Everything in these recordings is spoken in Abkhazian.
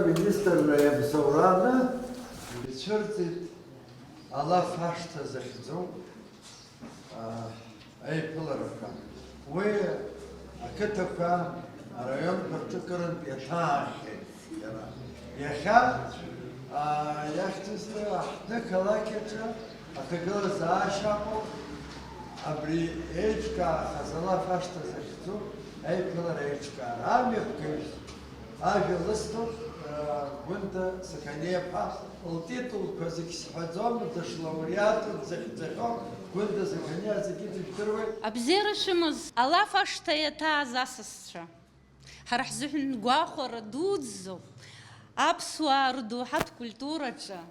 министр Иабзоурана ицәырҵит алаф ашҭа захьӡу аиԥыларақәа. Уи ақыҭақәа араионқәа рҿыкырантә иаҭаахьеит иара. Иахьа иахьӡызны аҳҭны-қалақь аҿы аҭагылазаашьа аҟоуп. Абри еиҿкаахаз алаф ашҭа захьӡу аиԥылара еиҿкаара. Амҩахәгаҩыс ажәа лысҭоит Гәында Сақаниа-ԥҳа лтитулқәа зегьы сҳәаӡом, дышлауреату, дзахьӡахьоу Гәында Сақаниа зегьы дыжәдыруеит. Абзиара шәымаз алаф ашҭа иаҭааз асасцәа. Ҳара ҳзыҳәан гәахәара дуӡӡоуп. Аԥсуаа рдоуҳатә культураҿы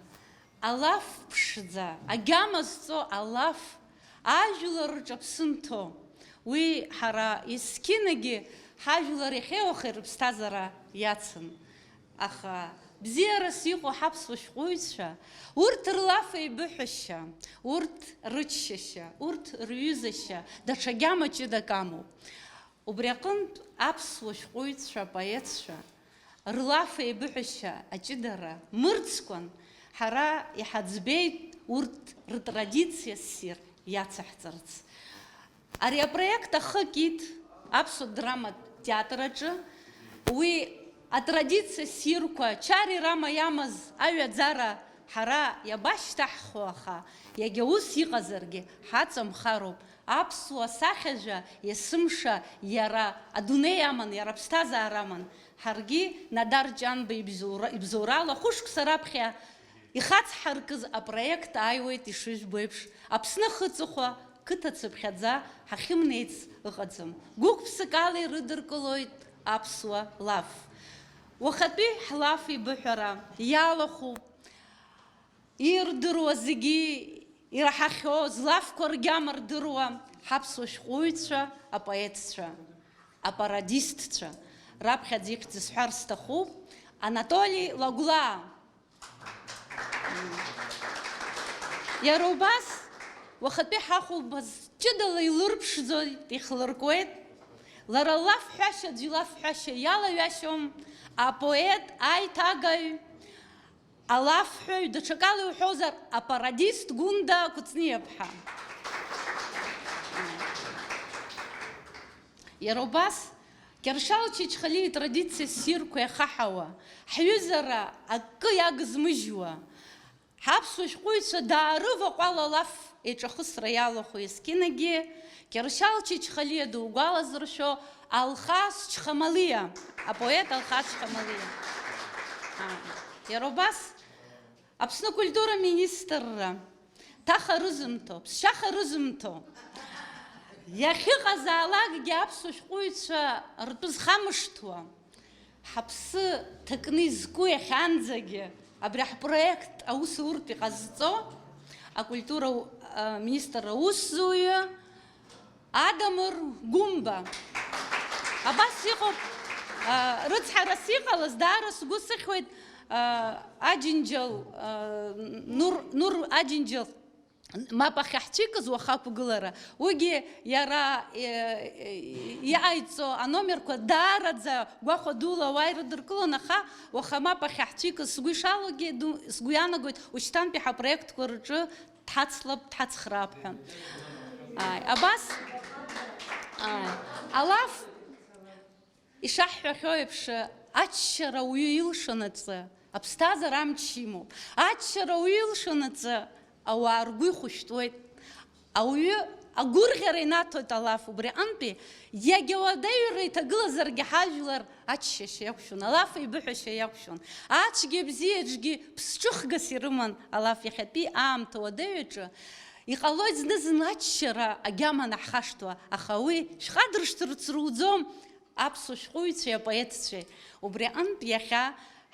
алаф ԥшӡа, агьама зҵо алаф ажәлар рҿаԥсы нҭо. Уи ҳара есқьынагьы ҳажәлар иахьеиуахеи рыԥсҭазаара иацын. Аха бзиарас иҟоу ҳаԥсуа шәҟәыҩҩцәа, урҭ рлаф еибыҳәашьа, урҭ рыччашьа, урҭ рҩызашьа, даҽа гьама ҷыдак амоуп. Убри аҟынтә аԥсуа шәҟәыҩҩцәа, апоетцәа рлаф еибыҳәашьа аҷыдара мырӡкәан ҳара иҳаӡбеит урҭ ртрадициа ссир иацаҳҵарц. Ари апроект ахыкит аԥсуа драматә театраҿы. Уи атрадициа ссирқәа чари рама иамаз аҩаӡара ҳара иабашьҭаҳхуа, аха иагьа ус иҟазаргьы ҳаҵамхароуп. Аԥсуа сахьажәа есымша иара адунеи аман, иара аԥсҭазаара аман. Ҳаргьы Надар Ҷанба ибзоурала хәышықәса раԥхьа ихацҳаркыз апроект ааиуеит ишыжәбо еиԥш. Аԥсны хыҵыхәа қыҭацыԥхьаӡа ҳахьымнеиц ыҟаӡам. Гәык-ԥсык ала ирыдыркылоит аԥсуа лаф. Уахатәи ҳлаф еибыҳәара иалахәуп. Ирдыруа зегьы ираҳахьоу, злафқәа ргьама рдыруа ҳаԥсуа шәҟәыҩҩцәа, апоетцәа, апарадистцәа. Раԥхьаӡа ихьӡ сҳәар сҭахуп Анатолий Лагәла. Иара убас уахатәи ҳахәылбаз ҷыдала илырԥшӡоит, ихлыркуеит. Лара лаф ҳәашьа аӡәы илаф ҳәашьа иалаҩашьом. Апоет, аиҭагаҩ, алафҳәаҩ, даҽакала иуҳәозар, апарадист Гәында Кәыҵниа-ԥҳа. Иара убас Кьыршьал Чичхалиа итрадициа ссирқәа иахаҳауа, ҳҩызара акы иагызмыжьуа, ҳаԥсуа шәҟәыҩҩцәа даарываҟәала алаф еиҿахысра иалахәу есқьынагьы Кьыршьал Чичхалиа дугәалазыршәо Алхас Чхамалиа, апоет Алхас Чхамалиа. Иара убас Аԥсны акультура министрра ҭаха рызымҭо, ԥсшьаха рызымҭо, иахьыҟазаалакгьы аԥсуа шәҟәыҩҩцәа ртәы зхамышҭуа, ҳаԥсы ҭакны изку иахьанӡагьы абри ҳпроект аусуртә иҟазҵо акультура министр аусзуҩы Адамыр Гәымба. Абас иҟоуп, рыцҳарас иҟалаз даара сгәы сыхьуеит Аџьынџьал, Нур Аџьынџьал мап ахьаҳцәикыз уаха ақәгылара. Уигьы иара иааиҵо аномерқәа даараӡа гәахәа дула ауаа ирыдыркылон, аха уаха мап ахьаҳцәикыз сгәы ишалогьы сгәы иаанагоит ушьҭантәи ҳапроектқәа рҿы дҳацлап, дҳацхраап ҳәа. Абас алаф ишаҳҳәахьоу еиԥш аччара ауаҩы илшанаҵы аԥсҭазаара амч имоуп. Аччара ауаҩы илшанаҵы ауаа ргәы ихәышәтәуеит. Ауаҩы агәырӷьара инаҭоит алаф. Убри аҟнытәи иагьа уадаҩра иҭагылазаргьы ҳажәлар аччашьа иақәшәон, алаф еибыҳәашьа иақәшәон. Ацәгьа бзиаҿгьы ԥсҿыхгас ирыман алаф. Иахьатәи аамҭа уадаҩаҿы иҟалоит зны-зынла аччара агьама наҳхашҭуа, аха уи шәхадыршҭырц руӡом аԥсуа шәҟәыҩҩцәеи апоетцәеи. Убри аҟнытә иахьа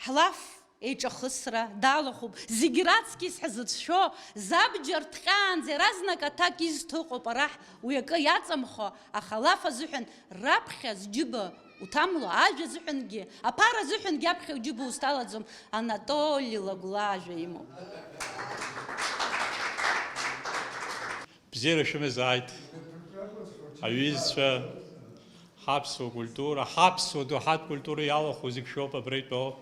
ҳлаф еиҿахысра далахәуп. Зегьы раҵкьыс ҳзыцәшәо забџьар ҭҟьаанӡа иаразнак аҭак изҭыҟоуп арахь уи акы иаҵамхо, аха алаф азыҳәан раԥхьа зџьыба уҭамло, ажәа азыҳәангьы, аԥара азыҳәангьы аԥхьа уџьыба узҭалаӡом. Анатолий Лагәла ажәа имоуп. Бзиара шәымазааит аҩызцәа, ҳаԥсуа культура, ҳаԥсуа доуҳатә культура иалахәу зегьы шәоуп абра итәоу.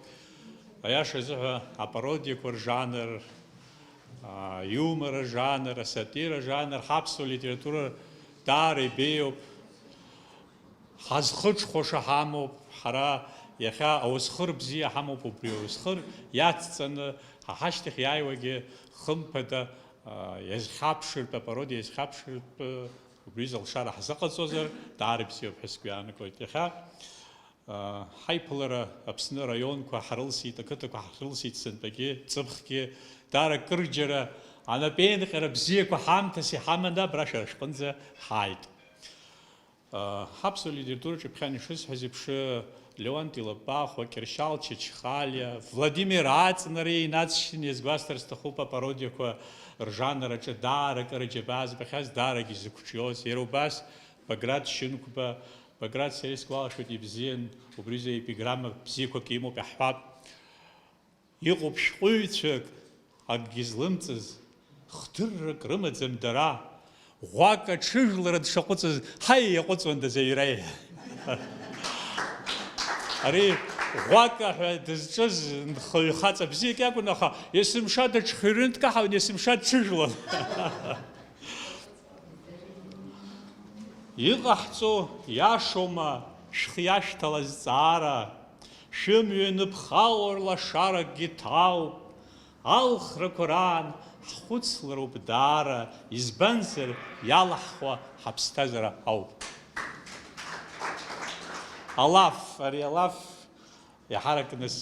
аиашазыҳәа апародиақәа ржанр, юмор ажанр, асатира ажанр, ҳаԥсуа литература даара ибеиоуп, ҳазхыҽхәаша ҳамоуп, ҳара иахьа аусхыр бзиа ҳамоуп, убри аусхыр иацҵаны ҳашьҭахь иааиуагьы хымԥада иазхьаԥшыртә, апародиа иазхьаԥшыртә убри залшара ҳзыҟаҵозар даара бзиоуп ҳәа сгәы иаанагоит. Иахьа ҳаиԥылара Аԥсны араионқәа ҳрылсит, ақыҭақәа ҳрылсит сынтәагьы, ҵыԥхгьы, даара кырџьара анапеинҟьара бзиақәа ҳамҭас иҳаманы абра шәара шәҟынӡа ҳааит. Ҳаԥсуа литератураҿы ԥхьан ишысҳәаз еиԥш Леонти Лапахәа, Кьыршьал Чачхалиа, Владимир Аҵнари инацшьны иазгәасҭар сҭахуп апародиақәа ржанраҿы даара кырџьабаа збахьаз, даарагьы изықәҿиоз. Иара убас Баграт Шьынқәба, Баграт сара исгәалашәоит ибзиан, убризы епиграмма бзиақәак имоуп иаҳҳәап. Иҟоуп шәҟәыҩҩцәак акгьы злымҵыз, хдыррак рымаӡам дара, ӷәак аҽыжәлара дшаҟәыҵыз, ҳаи иаҟәыҵуандаз аҩра. Ари ӷәака ҳәа дызҿыз нхаҩ хаҵа бзиак иакәын, аха есымша даҽхыҩрын дкаҳауан, есымша дҽыжәлан. Иҟаҳҵо иашоума шәхиашьҭала зҵаара, шәымҩа ныԥхало рлашаракгьы ҭауп, алхрақәа раан ҳхәыцлароуп даара, избанзар иалаҳхуа ҳаԥсҭазаара ауп. Алаф, ари алаф иаҳаракныс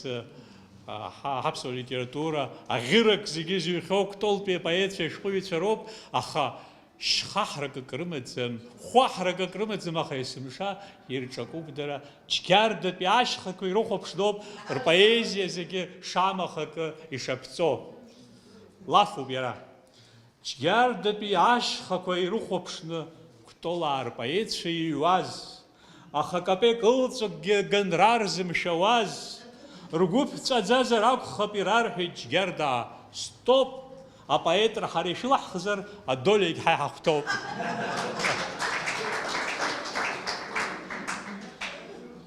ҳаԥсуа литература аӷьырак зегьы зыҩхьоу Кәтолтәи апоетцәа ашәҟәыҩҩцәа роуп, аха шьхаҳракык рымаӡам, хәаҳракык рымаӡам, аха есымша ирҿакуп дара, џьгьардатәи ашьхақәа ирыхәаԥшноуп рпоезиа зегьы шамахакы ишаԥҵо. Лафуп иара. Џьгьардатәи ашьхақәа ирыхәаԥшны Кәтолаа рпоетцәа иҩуаз, аха капек ылҵыкгьы ганрар зымшәауаз, ргәы ԥҵәаӡазар акәхап ирарҳәеит џьгьардаа, стоп! Апоетра ҳара ишәылаҳхзар, адолиагь ҳа иҳахәҭоуп.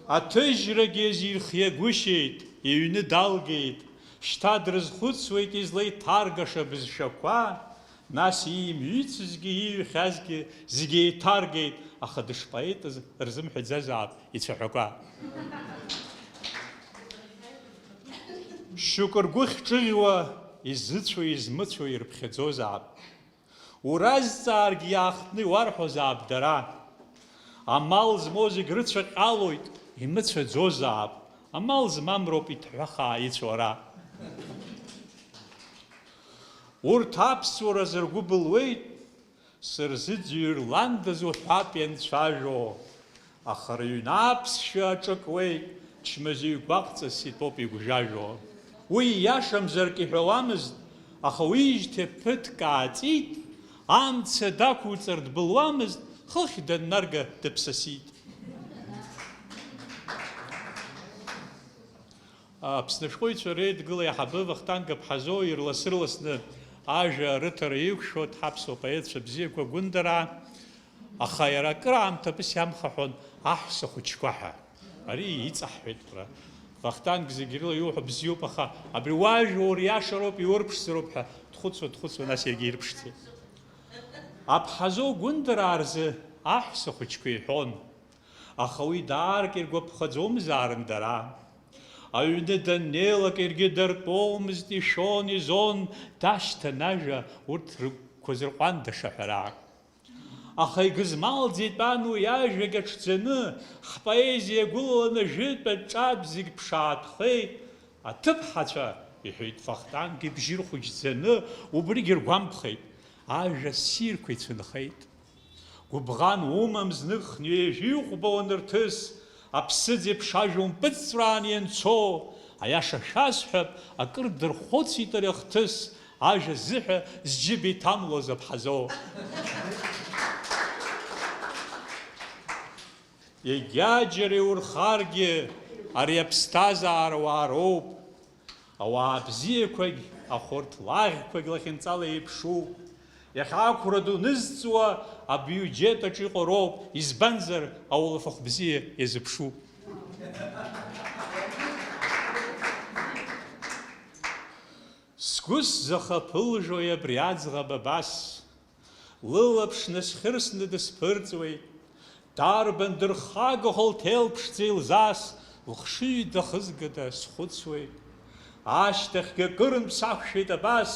Аҭыжьрагьы азирхиагәышьеит, иҩны далгеит, шьҭа дрызхәыцуеит излеиҭаргаша бызшәақәа, нас иимҩыцызгьы ииҩхьазгьы зегьы еиҭаргеит, аха дышпоетыз рзымҳәаӡазаап ицәаҳәақәа. Шьоук ргәы хьҿыӷьуа изыцәо измыцәо ирԥхьаӡозаап. Уразҵааргьы иаахтны иуарҳәозаап дара. Амал змоу зегь рыцәаҟьалоит, имыцәаӡозаап. Амал змам роуп иҭҳәахаа ицәоура. Урҭ аԥсуара ргәы былуеит, сырзыӡырҩрландаз уҳәап ианцәажәо. Аха рыҩны аԥсшәа аҿакуеит, чмазаҩ гәаҟҵас итәоуп игәжәажәо. Уи иашамзарк иҳәауамызт, аха уижьҭеи ԥыҭк ааҵит, амца дақәуҵар дбылуамызт, хыхь даннарга дыԥсасит. Аԥсны ашәҟәыҩҩцәа реидгыла иаҳабы Вахтанг Аԥҳазоу ирлас-ырласны ажәа рыҭара иқәшәот ҳаԥсуа поетцәа бзиақәа гәындараа, аха иара акыраамҭа ԥыс иамхаҳәон аҳәса хәыҷқәа ҳәа. Ари иҵаҳҳәеит ҳәа. Вахтанг зегьы рыла иуҳәо бзиоуп, аха абри уажәа уриашароуп, иурԥшӡароуп ҳәа дхәыцуа, нас иаргьы ирԥшӡеит. Аԥҳазоу гәындараа рзы аҳәса хәыҷқәа иҳәон, аха уи даарк иргәаԥхаӡомзаарын дара. Аҩны даннеилак иаргьы дартәомызт, ишон, изон, дашьҭан ажәа урҭ рыгәқәа зырҟәандаша ҳәара. Аха игызмалӡеит пан уи ажәагь аҽӡаны, ҳпоезиа гәылаланы жәытә ҿаб зегь ԥшаатәхеит. Аҭыԥҳацәа, иҳәеит Вахтанг ибжьы рхәыҷӡаны, убригьы ргәамԥхеит, ажәа ссирқәа ицәынхеит. Гәыбӷан умам зных ниеижә иӷәба уанырҭыс, аԥсыӡ еиԥш ажәа умпыҵҵәраан ианцо, аиаша шәасҳәап, акыр дырхәыцит ари ахҭыс, ажәа зыҳәа зџьыба иҭамлоз Аԥҳазоу. Егьаџьара иурхаргьы ари аԥсҭазаара уаароуп, ауаа бзиақәагь ахәырҭлаӷьқәагь лахьынҵала еиԥшуп. Иахьа ақәра ду нызҵуа абиуџьет аҿы иҟоу роуп, избанзар ауалафахә бзиа иазыԥшуп. Сгәы сзахаԥылжәои абри аӡӷаб абас, лылаԥш насхьырсны дысԥырҵуеит, дарбан дырхагаho лҭелԥшӡа илзас, лхшыҩ дахызгада схәыцуеит. Ашьҭахьгьы акырынтә сақәшәеит абас,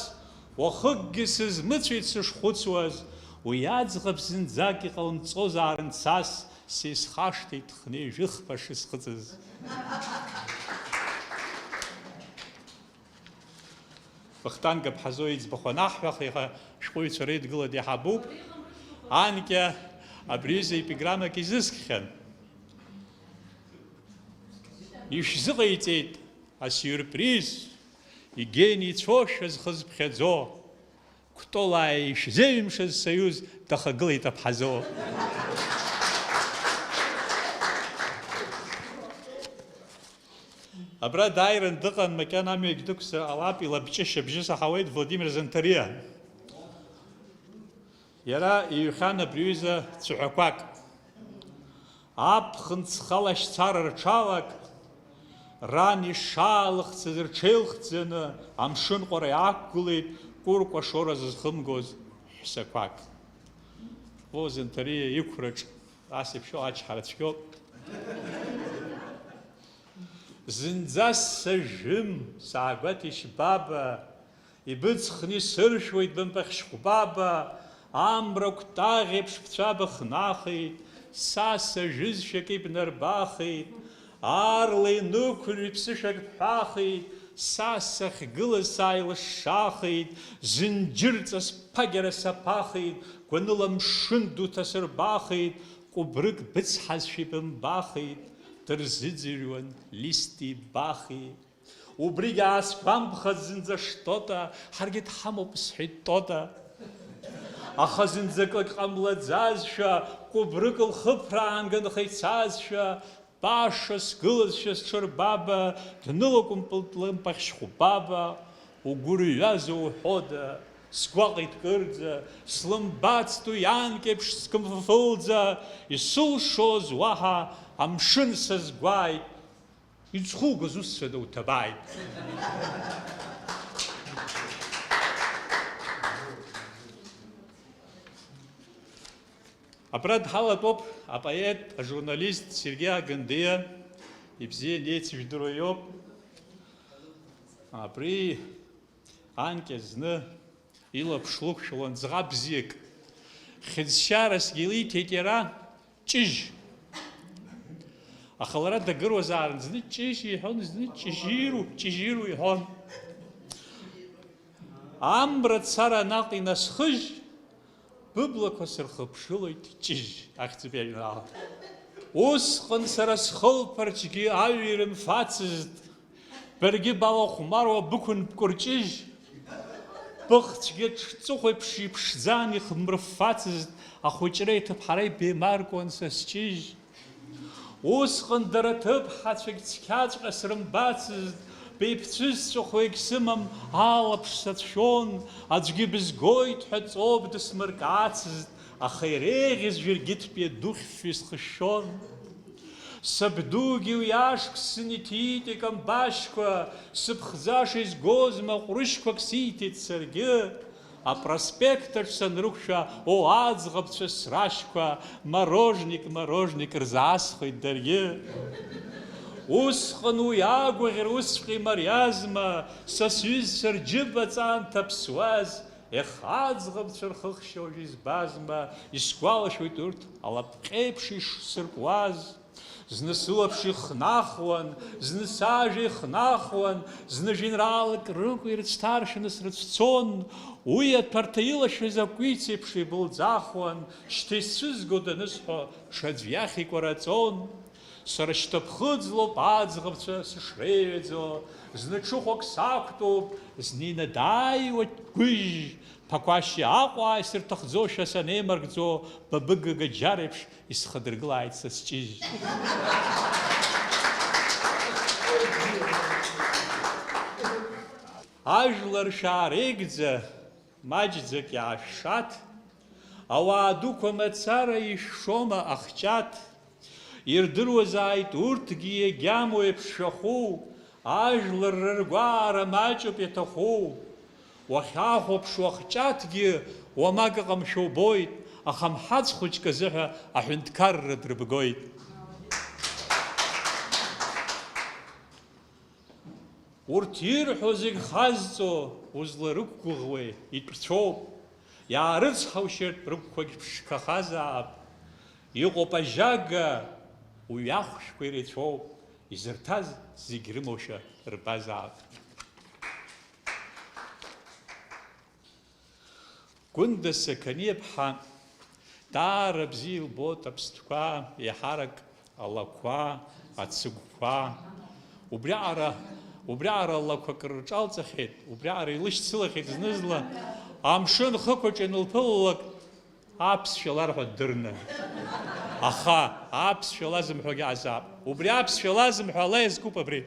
уахыкгьы сызмыцәеит сышхәыцуаз, уи аӡӷаб зынӡак иҟалымҵозаарын цас, сизхашҭит хнеи жәыхԥа шысхыҵыз. Вахтанг аԥҳазо иӡбахә анаҳҳәах, иаха шәҟәыҩҩцәа реидгылара иаҳабуп. Анкьа абриазы епиграммак изыскхьан. Ишәзыҟаиҵеит асиурприз, игений цәошәа зхызԥхьаӡо, кәтолааи ишзеиҩымшаз союз дахагылеит аԥҳазо. Абра дааиран дыҟан макьана амҩагь дықәзар ҟалап, илабҷышьа бжьы саҳауеит Владимир Занҭариа. Иара иҩхьан абри аҩыза цәаҳәақәак. Аԥхын ҵхалашьцара рҽалак, ран ишаалыхцаз рҽеилхӡаны амшынҟәара иаақәгылеит кәыркәашора зызхымгоз ҳәсақәак. Во Занҭариа иқәраҿ ас еиԥшоу ачҳара цәгьоуп. Зынӡа сажәым, саагәаҭеишь баба, ибыҵхны сыршәуеит бымпахь шьхәбаба, амра кәтаӷь еиԥш бцәа быхнахит, са сажәызшәак ибнарбахит, аарла инықәырҩ ԥсышәак бҳәахит, са сахьгылаз сааилышшахит, зынџьырҵас ԥагьара саԥахит, гәаныла мшын ду ҭасырбахит, кәыбрык быцҳазшәа ибымбахит, дырзыӡырҩуан листи бахи. Убригьы аасгәамԥхаз зынӡа штота, ҳаргьы дҳамоуп сҳәеит тота. Аха зынӡакык ҟамлаӡазшәа, кәыбрык лхыԥраанганыха ицазшәа, баша сгылазшәа сҽырбаба, днылакәымпылт лымпахь шьхәбаба, угәырҩаза уҳәода, сгәаҟит кырӡа, слымбацт уи анкьеиԥш скымфыфылӡа, исылшоз уаҳа амшын сазгәааит, иӡхугаз усцәада уҭабааит. Абра дҳалатәоуп апоет, ажурналист Сергей Агандиа, ибзиан иеицыжәдыруа иоуп. Абри анкьа зны илаԥш лықәшәалон ӡӷаб бзиак, хьыӡшьарасгьы илиҭеит иара ҷыжь. Аха лара дагыруазаарын, зны ҷыжь иҳәон, зны ҷыжьиру иҳәон. Амра цара наҟ инасхыжь, быблақәа сырхыԥшылоит ҷыжь. Ахьӡуп иажәеинраала. Усҟан сара схылԥарчгьы аҩ ирымфацызт, баргьы балахәмаруа бықәын бкәырҷыжь, быхцәгьы ҽҵыхәеиԥш иԥшӡан ихмырффацызт, ахәыҷра иҭыԥҳара ибеимаркуан са сҷыжь. Усҟан дара ҭыԥҳацәагь цқьаҵәҟьа срымбацызт, беиԥцәызҵәахуагь сымам алаԥш сацәшәон, аӡәгьы бызгоит ҳәа ҵоуп дысмыркаацызт, аха иреиӷьыз жәыргьыҭтәи духьфҩы схышәшьон. Сабдугьы уи ашәк сыниҭиит икамбашьқәа, сыԥхӡаша изгоз маҟәрышьқәак сиҭеит саргьы. Апроспектаҿ санрықәшәа, о аӡӷабцәа срашьқәа, морожник рзаасхәеит даргьы. Усҟан уи агәаӷьра усҵәҟьа имариазма, са сҩызцәа рџьыба ҵаанҭа ԥсуаз, ех, аӡӷабцәа рхыхшьа уажә избазма, исгәалашәоит урҭ алапҟьеиԥш ишсыркуаз. Зны сылаԥш ихнахуан, зны сажәа ихнахуан, зны жәеинраалак рыкәа ирыцәҭаршәны срыцәцон, уи аҭәарҭа илашәаз акәиц еиԥш ибылӡахуан, шьҭа исцәызго данысҳәо ҽаӡә иахь икәараҵон. Сара шьҭаԥхыӡлоуп аӡӷабцәа сышреиҩаӡо, зны ҽыхәак сақәтәоуп, зны инадааиуа гәыжь, ԥақәашьа Аҟәа исырҭахӡошәа санеимаркӡо, бабыгага џьар еиԥш исхадыргылааит са сҷыжь. Ажәлар шаарегьӡа, маҷӡак иаашәшаҭ, ауаа дуқәа мацара ишәшома ахҷаҭ, ирдыруазааит урҭгьы иагьамоу еиԥш шәахәу, ажәлар рыргәаара маҷуп иаҭаху. уахьаахәаԥшуа хҷаҭгьы уамак ыҟамшәа убоит, аха мҳаҵ хәыҷк азыҳәа аҳәынҭқарра дрыбгоит. Урҭ ирҳәо зегь хазҵо узларықәгәыӷуеи, итәцәоуп. Иаарыцҳаушьартә рыгәқәагь ԥшқахазаап. Иҟоуп ажьага, уи ахәшәқәа иреицәоуп. Изырҭаз зегь рымоушәа рбазаап. Гәында Сақаниаԥҳа даара бзиа илбоит аԥстәқәа, иаҳарак алақәа, ацыгәқәа. Убриаҟара алақәа крырҿалҵахьеит, убриаҟара илышьцылахьеит знызла, амшын хықәаҿ анылԥылалак, аԥсшәа ларҳәа дырны. Аха аԥсшәа лазымҳәогьы азаап. Убри аԥсшәа лазымҳәо ала иазкуп абри.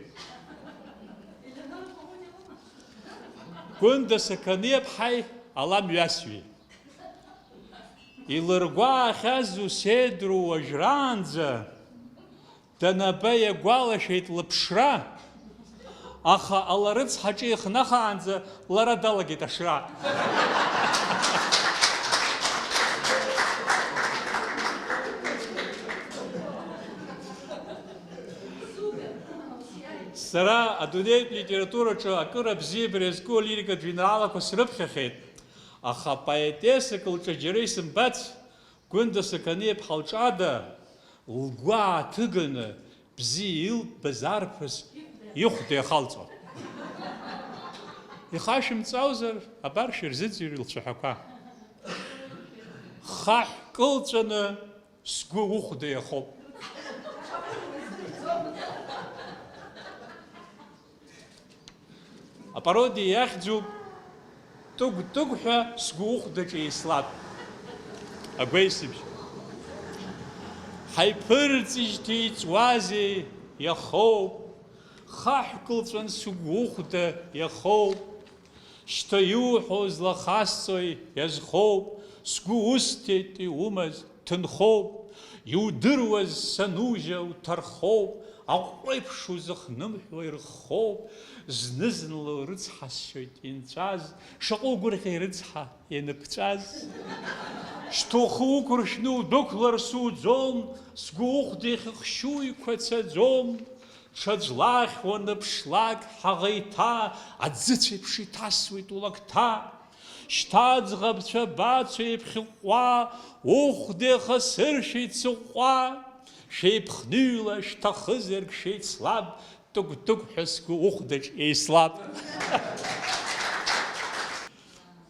Гәында Сақаниаԥҳаи ала мҩасҩи. Илыргәаахьаз усеидру уажәраанӡа, данаба иагәалашәеит лыԥшра, аха аларыцҳаҿы ихнахаанӡа лара далагеит ашра. Сара адунеитә литератураҿы акыр абзиабара иазку алирикатә жәеинраалақәа срыԥхьахьеит, аха поетесак лҿы џьара исымбац Гәында Сақаниаԥҳа лҿада лгәы ааҭыганы бзиа илбаз арԥыс ихәда иахалҵо. Ихашәымҵаузар, абар шәырзыӡырҩ лцәаҳәақәа. Хаҳә кылҵәаны сгәы ухәда иахоуп. Апародиа иахьӡуп тыгә-тыгәҳәа сгәы ухәдаҿы еислап. Агәеисыбжь. Ҳаиԥырҵижьҭеи иҵуазеи иахоуп. Хаҳә кылҵәан сгәы ухәда иахоуп. Шьҭа иуҳәо злахасҵои иазхоуп. Сгәы усҭеит иумаз ҭынхоуп. Иудыруаз санужьа уҭархоуп. Аҟәеиԥш узыхнымҳәуа ирххоуп. Зны-зынла урыцҳасшьоит инҵәаз. Шаҟа угәырӷьа ирыцҳа ианыԥҵәаз. Шьҭа ухы уқәыршәны удәықәлар суӡом. Сгәы ухәда ихыхшьу иқәацаӡом. Ҽаӡә ԥшлак ҳаӷеиҭа, аӡыцә еиԥш иҭасуеит улакҭа. Шьҭа аӡӷабцәа бацәа еиԥхьыҟәҟәа, ухәда ихасыршәеит сыҟәҟәа. Шәеиԥхныҩла шәҭахызаргь шәеицлаб, тыгә-тыгәҳәа сгәы ухәдаҿ еислап.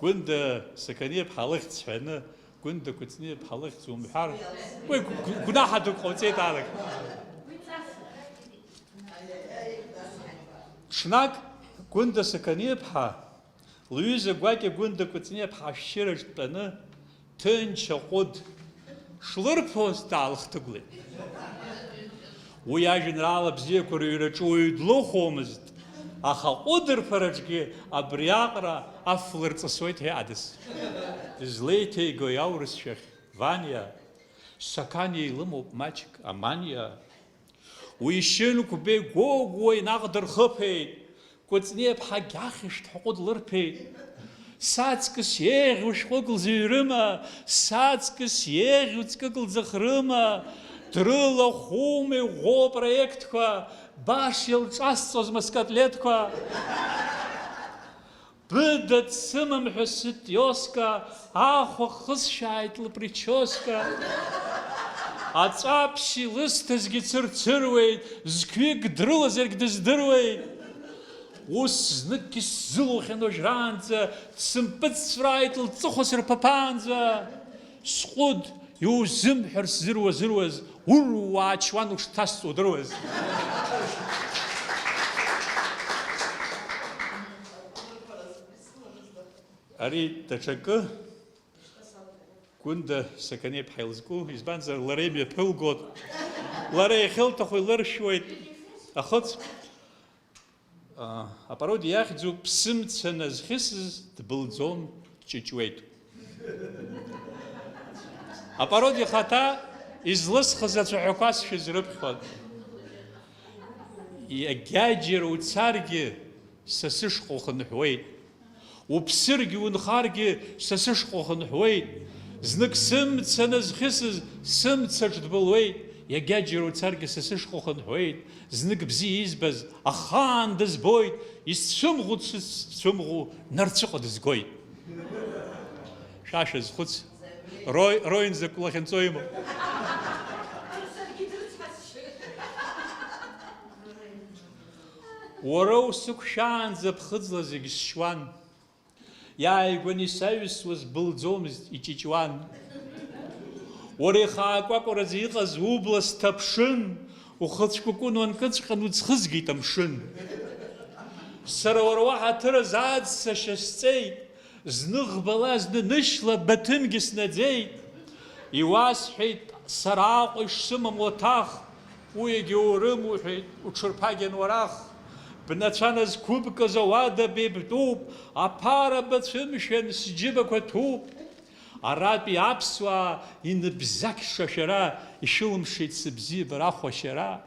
Гәында Сақаниаԥҳа лыхьӡ ҳәаны, Гәында Кәыҵниаԥҳа лыхьӡ умҳәар, уи гәнаҳа дук ҟауҵеит алак. Ҽнак Гәында Сақаниаԥҳа лҩыза гәакьа Гәында Кәыҵниаԥҳа ашәшьыраҿ дтәаны ҭынч аҟәыд шлырԥоз даалхҭыгәлеит. Уи ажәеинраала абзиақәа рыҩраҿы уаҩ длыхәомызт, аха аҟәыдырԥараҿгьы абриаҟара афлырҵысуеит ҳәадаз. Дызлеиҭеиго иаурысшәахь Ваниа, Сақаниа илымоуп маҷк аманиа. Уи шьынқәбеи гәоугәуа наҟ дырхыԥеит, Кәыҵниаԥҳа гьахьышт ҳҟәыд лырԥеит. Саҵкыс еиӷьу шәҟәык лзыҩрыма, саҵкыс еиӷьу ҵкык лӡахрыма, дрылахәума иӷәӷәоу апроектқәа, баш илҿасҵозма скатлеҭқәа. Быда дсымам ҳәа сытиоска, ахәа хысшәааит лпричоска. Аҵәаԥшь илысҭазгьы цырцыруеит, зқьҩык дрылазаргь дыздыруеит. Ус зныкгьы сзылухьан уажәраанӡа, дсымпыҵҵәрааит лҵыхәа сырԥаԥаанӡа. Сҟәыд иузымҳәар сзыруазыруаз, уруаа ачуан ушҭасҵо удыруаз. Ари даҽакы Гәында Сақаниаԥҳа илзку, избанзар лара имҩаԥылгот, лара иахьылҭаху илыршьуеит. Ахыц апародиа иахьӡуп ԥсымца назхьысыз дбылӡом, дҷыҷуеит. Апародиа хаҭа излысхыз ацәаҳәақәа сшәызрыԥхьон. Иагьаџьара уцаргьы са сышҟа ухынҳәуеит. уԥсыргьы унхаргьы са сышҟа хынҳәуеит, знык сымцаны зхьысыз сымцаҿ дбылуеит, иагьаџьара уцаргьы са сышҟа хынҳәуеит, знык бзиа избаз ахаан дызбоит, исцәымӷу дсыцәымӷу нарцәыҟа дызгоит. Шаша зхәыц, роинӡа кәлахьынҵо имоуп. Уара усықәшәаанӡа ԥхыӡла зегь сшьуан, иааигәаны исаҩсуаз былӡомызт, иҷыҷуан. Уара ихаакәакәараӡа иҟаз убла сҭаԥшын, ухыцәкәыкәын уанкыҵәҟьан уӡхызгеит амшын. Сара уара уаҳаҭыраз аццашьа сҵеит, зны ӷбала, зны нышьла баҭымгьы снаӡеит. Иуасҳәеит сара Аҟәа ишсымам уаҭах, уигьы урымуҳәеит, уҽырԥагьан уарах. Бнацәа назқәыбкыз ауада беибтәуп, аԥара бацәымшәан сџьыбақәа ҭәуп. Аратәи аԥсуаа иныбзақьша шәара, ишәылымшеит сыбзиабара ахәашьара.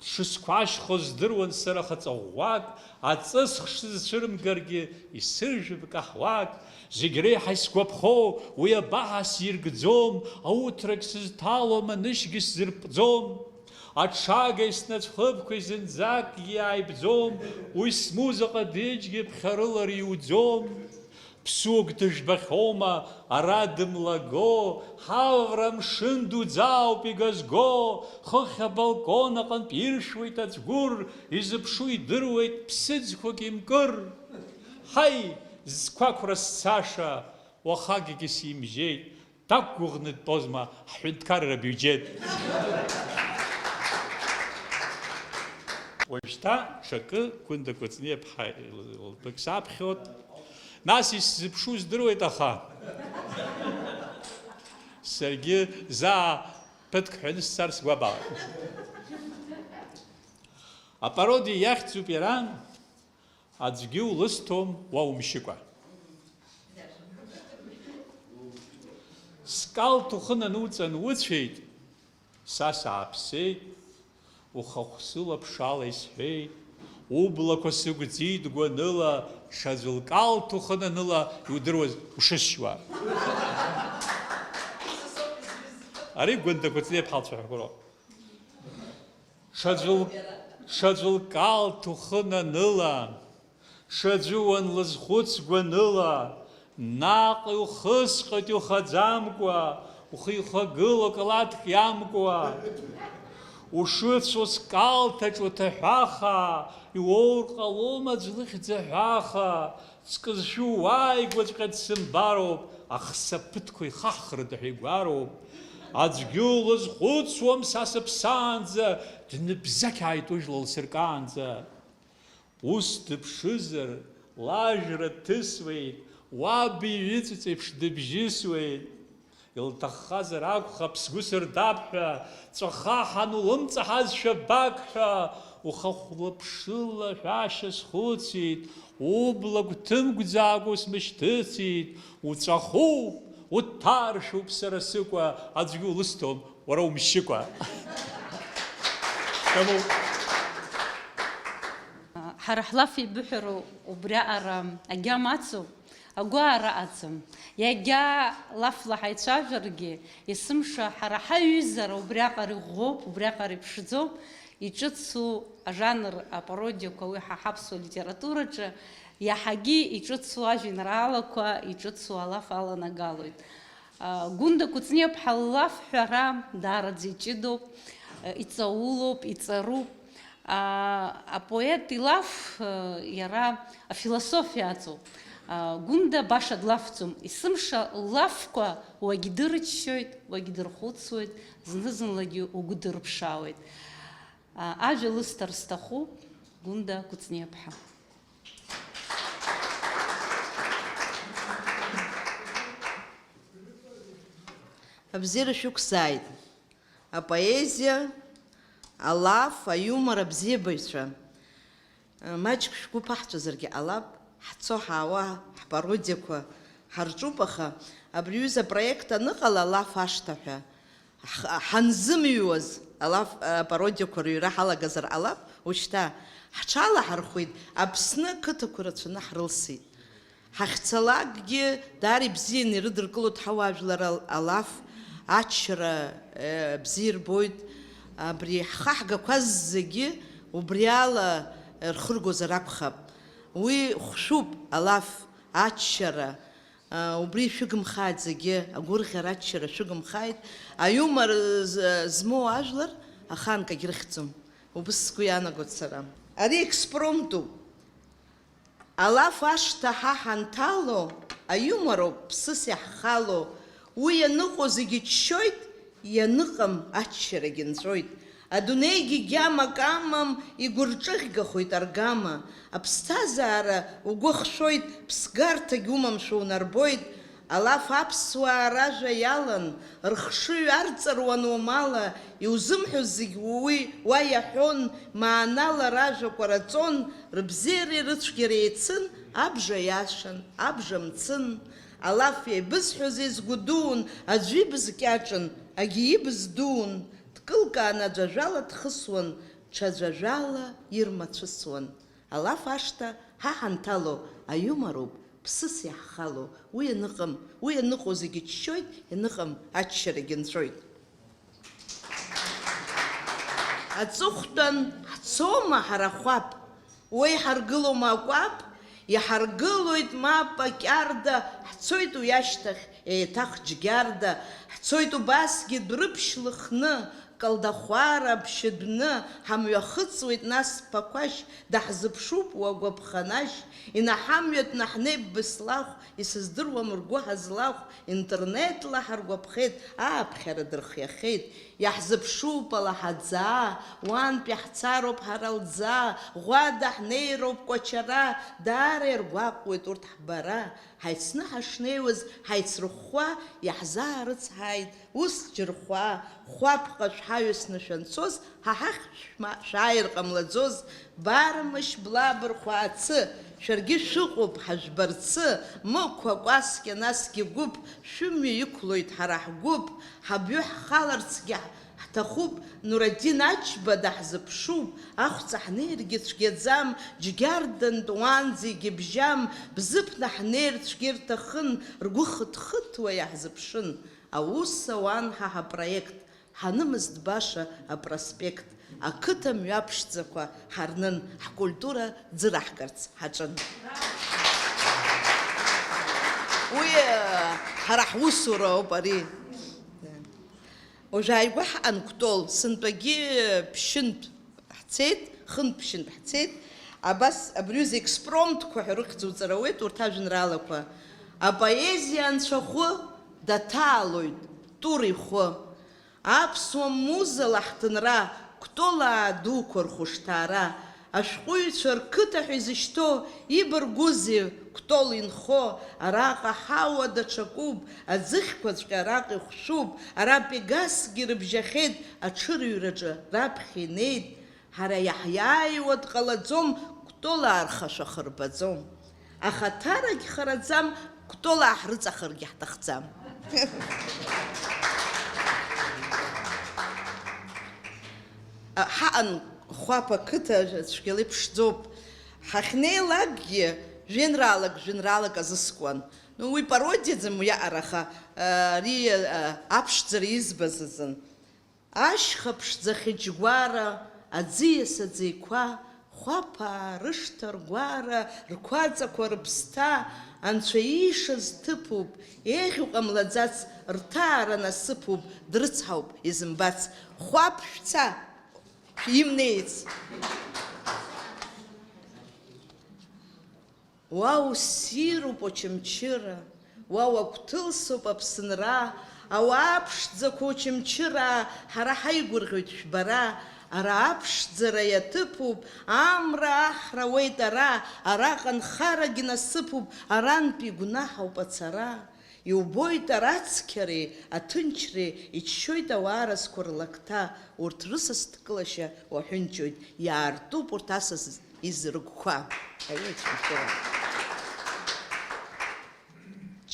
Дшысқәашьхоз здыруан сара хаҵаӷәӷәак, аҵысх шсызцәырымгаргьы исыржәып каҳуак. Зегь реиҳа исгәаԥхо уи абаҳа сиргӡом, ауҭрагь сызҭалом, анышьгьы сзырпӡом. Аҽага снацәхыԥқәа зынӡакгьы ааибӡом, уи смузаҟа дыџьгьы ԥхьарылар иуӡом. Ԥсуак дыжәбахьоума ара дымлаго, ҳавра мшын дуӡаауп игазго, хыхь абалкон аҟынтә иршәуеит ацәгәыр, изыԥшу идыруеит ԥсыӡқәак имкыр. Ҳаи, зқәақәра сцаша, уахагьы симжьеит, дақәгәыӷны дтәозма ҳҳәынҭқарра бюџьет. Уажәшьҭа ҽакы Гәында Кәыҵниаԥҳа лтәык саԥхьот, нас исзыԥшу здыруеит, аха саргьы заа ԥыҭк ҳәаны сцар сгәабалап. Апародиа иахьӡуп иара, аӡәгьы улысҭом уа умшьыкәа. Скалҭ ухы нануҵан уцәеит, са сааԥсеит, ухахә сылаԥшала исҳәеит, ублақәа сыгәӡит гәаныла, ҽаӡәы лкалҭ ухы наныла, иудыруаз ушысшьуа. Ари Гәында Кәыҵниаԥҳа лцәаҳәақәароуп. Ҽаӡәы лкалҭ ухы наныла, ҽаӡәы уанлызхәыц гәаныла, наҟ иухысҟьоит иухаӡамкәа, ухы ихагыло калаҭк иамкәа. Ушыцәо скалҭаҿ уҭаҳәаха, иуоур ҟалома аӡә лыхьӡ аҳәаха. Ҵкызшәу уааигәаҵәҟьа дсымбароуп, ахсаԥыҭқәа ихахрыда ҳәа игәароуп. Аӡәгьы улызхәыцуам са сыԥсаанӡа, дныбзақьааит ужәла лсыркаанӡа. Ус дыԥшызар, лажәра дҭысуеит, уаб иҩыҵыҵ еиԥш дыбжьысуеит. Илҭаххазар акәхап сгәы сырдап ҳәа, ҵәахаҳан улымҵаҳазшәа бак ҳәа, ухахәлаԥшыла ҳәашьа схәыцит, убла гәҭымгәӡаагәа смышьҭыцит, уҵәахуп, уҭаршәуп сара сыкәа, аӡәгьы улысҭом, уара умшьыкәа. Ҳара ҳлаф ибыҳәароу убриаҟара агьама ацуп, агәаара ацым. Иагьа лафла ҳаицәажәаргьы, есымша ҳара ҳаҩызара убриаҟара иӷәӷәоуп, убриаҟара иԥшӡоуп, иҿыцу ажанр апародиақәа уи ҳаԥсуа литератураҿы иаҳагьы иҿыцу ажәеинраалақәа, иҿыцу алаф аланагалоит. Гәында Кәыҵниаԥҳа ллаф ҳәара даараӡа иҷыдоуп, иҵаулоуп, иҵаруп. Апоет илаф иара афилософиа ацуп. Гәында баша длафӡом. Есымша ллафқәа уагьдырччоит, уагьдырхәыцуеит, зны-зынлагьы угәдырԥшаауеит. Ажәа лысҭар сҭахуп, Гәында Кәыҵниаԥҳа. Абзиара шәықәзааит. Апоезиа, алаф, аиумор абзиабаҩцәа. Маҷк шәгәы ԥаҳҵәазаргьы ҟалап, ҳцо ҳаауа ҳпародиақәа ҳарҿуп, аха абри аҩыза апроект аныҟала алаф ашҭа ҳәа ҳанзымыҩуаз алаф апародиақәа рыҩра ҳалагазар ҟалап, уажәшьҭа ҳҽалаҳархәит, Аԥсны ақыҭақәа рацәаны ҳрылсит. ҳахьцалакгьы даара ибзианы ирыдыркылоит ҳауаажәлар алаф, аччара бзиа ирбоит, абри ҳхаҳгақәа зегьы убри ала рхыргозар акәхап. Уи хәшәуп алаф, аччара, убри шәыгымхааит зегьы, агәырӷьара, аччара шәыгымхааит. Аиумор змоу ажәлар ахаанк агьрыхьӡом. Убыс сгәы иаанагоит сара. Ари експромтуп. Алаф ашҭа ҳа ҳанҭало, аиумороуп ԥсыс иаҳхало. Уи ианыҟоу зегьы иччоит, ианыҟам аччарагьы нҵәоит. Адунеигьы гьамак амам, игәырҿыӷьгахоит аргама. Аԥсҭазаара угәы хшәоит, ԥсгарҭагь умамшәа унарбоит. Алаф аԥсуаа ражәа иалан, рхшыҩ арҵаруан уамала, иузымҳәоз зегь уа иаҳәон, маанала ражәақәа раҵон, рыбзиареи рыцәгьареи еицын, абжа иашан, абжа мцын. Алаф иеибызҳәоз изгәы дуун, аӡәы ибз кьаҿын, агьи ибз дуун. Дкылкааны аӡәажәала дхысуан, ҽаӡәажәала ирмацәысуан. Алаф ашҭа ҳа ҳанҭало, аиумороуп ԥсыс иаҳхало. Уи ианыҟоу зегьы иччоит, ианыҟам аччарагьы нҵәоит. Аҵыхәтәан ҳцома ҳара хәап, уи иҳаргылома акәап, иҳаргылоит мап акьарда, ҳцоит уи ашьҭахь еиҭах џьгьарда, ҳцоит убасгьы дәрыԥшьлыхны, калдахәара ԥшьыдәны, ҳамҩахыҵуеит нас ԥақәашь, даҳзыԥшуп уагәаԥханашь, инаҳамҩат наҳнеип быслахә, исыздыруам ргәы ҳазлахә, интернетла ҳаргәаԥхеит, ааԥхьара дырхиахеит. Иаҳзыԥшуп алаҳаӡаа, уантәи ҳцароуп ҳара лӡаа, ӷәада ҳнеироуп кәачара, даара иргәаҟуеит урҭ ҳбара. Ҳаицны ҳашнеиуаз ҳаицрыхәхәа, иаҳзаарыцҳааит ус џьырхәаа, хәаԥҟа шәҳаҩсны шәанцоз, ҳахь шәааир ҟамлаӡоз, бармышь блабырхәаацы, шәаргьы шәыҟоуп ҳажәбарцы, мықәа кәаскьа насгьы гәыԥ, шәымҩа иқәлоит ҳара ҳгәыԥ, ҳабҩы ҳхаларцгьы ҳҭахуп, Нурадин Аџьба даҳзыԥшуп, ахәҵа ҳнеиргьы цәгьаӡам, џьгьардантә уанӡа егьыбжьам, бзыԥны ҳнеир цәгьа ирҭахын, ргәы хыҭхыҭуа иаҳзыԥшын. Аус ауан ҳа ҳапроект, ҳанымызт баша апроспект, ақыҭа мҩаԥшӡақәа ҳарнын, ҳкультура ӡыраҳгарц ҳаҿын. Уи ҳара ҳусура ауп ари. Ожааигәа ҳаҟан Кәтол, сынтәагьы ԥшьынтә ҳцеит, хынтә ԥшьынтә ҳцеит, абас абриус експромтқәа ҳәа рыхьӡ уҵарауеит урҭ ажәеинраалақәа. Апоезиа анцәахәы даҭаалоит Тур ихәы. Аԥсуа музала ҳҭынра, Кәтолаа дуқәа рхәышҭаара. Ашәҟәыҩҩцәа рқыҭа ҳәа изышьҭоу, ибаргәузеи Кәтол инхо, араҟа ҳауа даҽакуп, аӡыхьқәаҵәҟьа араҟа ихәшәуп, ара Пегасгьы рыбжьахеит, аҽырҩраҿы раԥхьа инеит. Ҳара иаҳиааиуа дҟалаӡом, Кәтолаа рхашәа рбаӡом. Ахаҭарагь хараӡам, Кәтолаа ҳрыҵахаргьы ҳҭахӡам. Ҳаҟан хәаԥ ақыҭа цәгьала иԥшӡоуп. Ҳахьнеилакгьы жәеинраалак азыскуан. Уи пародиаӡам иаҟара, аха ари аԥшӡара избаз азын. Ашьха ԥшӡа хьыџьгәара, аӡиас аӡеиқәа, хәаԥаа рышҭа ргәара, рқәаҵақәа рыԥсҭа, анцәа иишаз ҭыԥуп, еиӷьу ҟамлаӡац, рҭаара насыԥуп, дрыцҳауп изымбац. Хәаԥ шәца! Шәимнеиц! Уа уссируп очамчыра, уа уагәҭылсоуп аԥсынра, ауаа ԥшӡақәа очамчыра, ҳара ҳаигәырӷьоит шәбара, ара аԥшӡара иаҭыԥуп, амра аҳра уеит араҟа нхарагьы насыԥуп, арантәи гәнаҳауп ацара. Иубоит арацқьареи, аҭынчреи, иччоит ауаа разқәа рлакҭа, урҭ рысас ҭкылашьа уаҳәынҷоит, иаартуп урҭ асас изрыгқәа.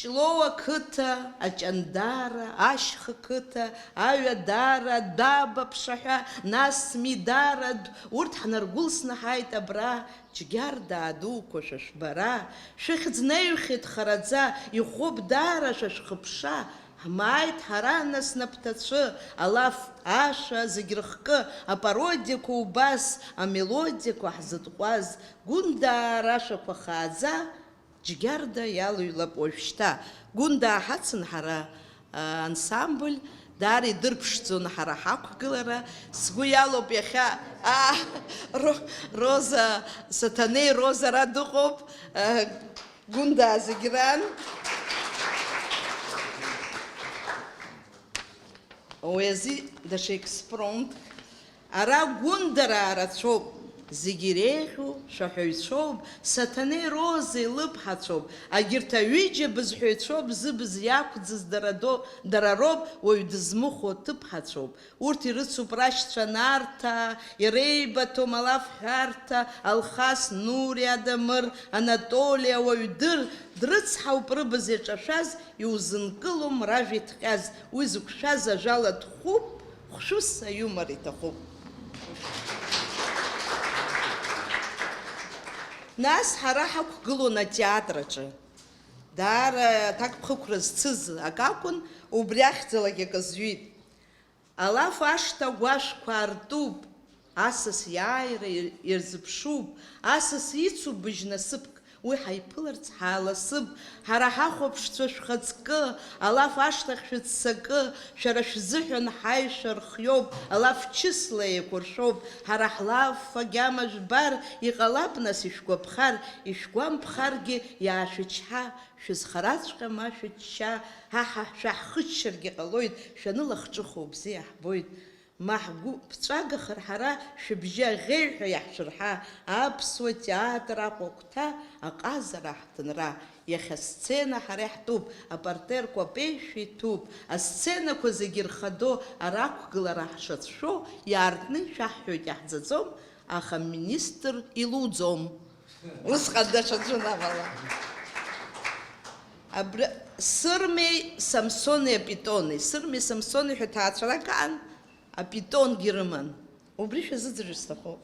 Ҷлоу ақыҭа, Аҷандара, Ашьха қыҭа, Аҩадара, Даба ԥшаҳәа, нас Мидара, урҭ ҳнаргәылсны ҳааит абра, Џьгьарда дуқәа шәышбара, шәыхьӡ неиҩхьеит хараӡа, ихәоуп даара шәышхыԥша, ҳмааит ҳара нас напҭацәы, алаф, аша, зегь рыхкы, апародиақәа убас, амелодиақәа ҳзытҟәаз, гәындаара ашақәа хааӡа, Џьгьарда иалыҩлап уажәшьҭа. Гәынdaa ҳацын ҳара ансамбль, даара идырԥшӡон ҳара ҳақәгылара. Сгәы иалоуп иахьа Роза, Саҭанеи Роза ара дыҟоуп, Гәынdaa зегь ран. Уи азы даҽа експромт. Ара гәындараа рацәоуп, зегь иреиӷьу шәаҳәаҩцәоуп, Саҭанеи Роза илыԥҳацәоуп, агьырҭ аҩыџьа бызҳәаҩцәоуп, зыбз иақәӡыз дара роуп, уаҩ дызмыхәо ҭыԥҳацәоуп. Урҭ ирыцуп рашьцәа Нарҭаа, иреибаҭом алаф ҳәарҭа, Алхас, Нури, Адамыр, Анатолиа, уаҩ дыр, дрыцҳауп рыбз иаҿашәаз, иузынкылом ражәа иҭҟьаз, уи зықәшәаз ажәала дхәуп, хәшәыс аиумор иҭахуп. Нас ҳара ҳақәгылон атеатраҿы. Даара аҭакԥхықәра зцыз ак акәын, убри ахьӡалагь ак азҩит. Алаф ашҭа агәашәқәа аартуп, асас иааира ирзыԥшуп, асас ицуп быжьнасыԥк, уи ҳаиԥыларц ҳааласып, ҳара ҳахәаԥшцәа шәхаҵкы, алаф ашҭахь шәыццакы, шәара шәзыҳәан ҳаишәа рхиоуп, алаф чысла еиқәыршәоуп, ҳара ҳлаф агьама жәбар, иҟалап нас ишәгәаԥхар, ишәгәамԥхаргьы иаашәычҳа, шәызхараҵәҟьа ма шәычча, шәаҳхыччаргьы ҟалоит, шәанылахҿыхуа бзиа ҳбоит. Ма ҳгәы ԥҵәагахар ҳара шәыбжьы аӷеҩҳәа иаҳшәырҳа, аԥсуа театр аҟәақәҭа, аҟазара ҳҭынра. Иахьа сцена ҳара иаҳтәуп, апартерқәа аԥеишәа иҭәуп, асценақәа зегьы рхадо, арақәгылара ҳшацәшәо, иаартны ишәаҳҳәоит иаҳӡаӡом, аха министр илуӡом. Усҟан даҽаӡәы амала. Сырмеи Самсони апитони. Сырмеи Самсони ҳәа ҭаацәарак аан, апитонгьы рыман. Убри шәазыӡырҩыр сҭахуп.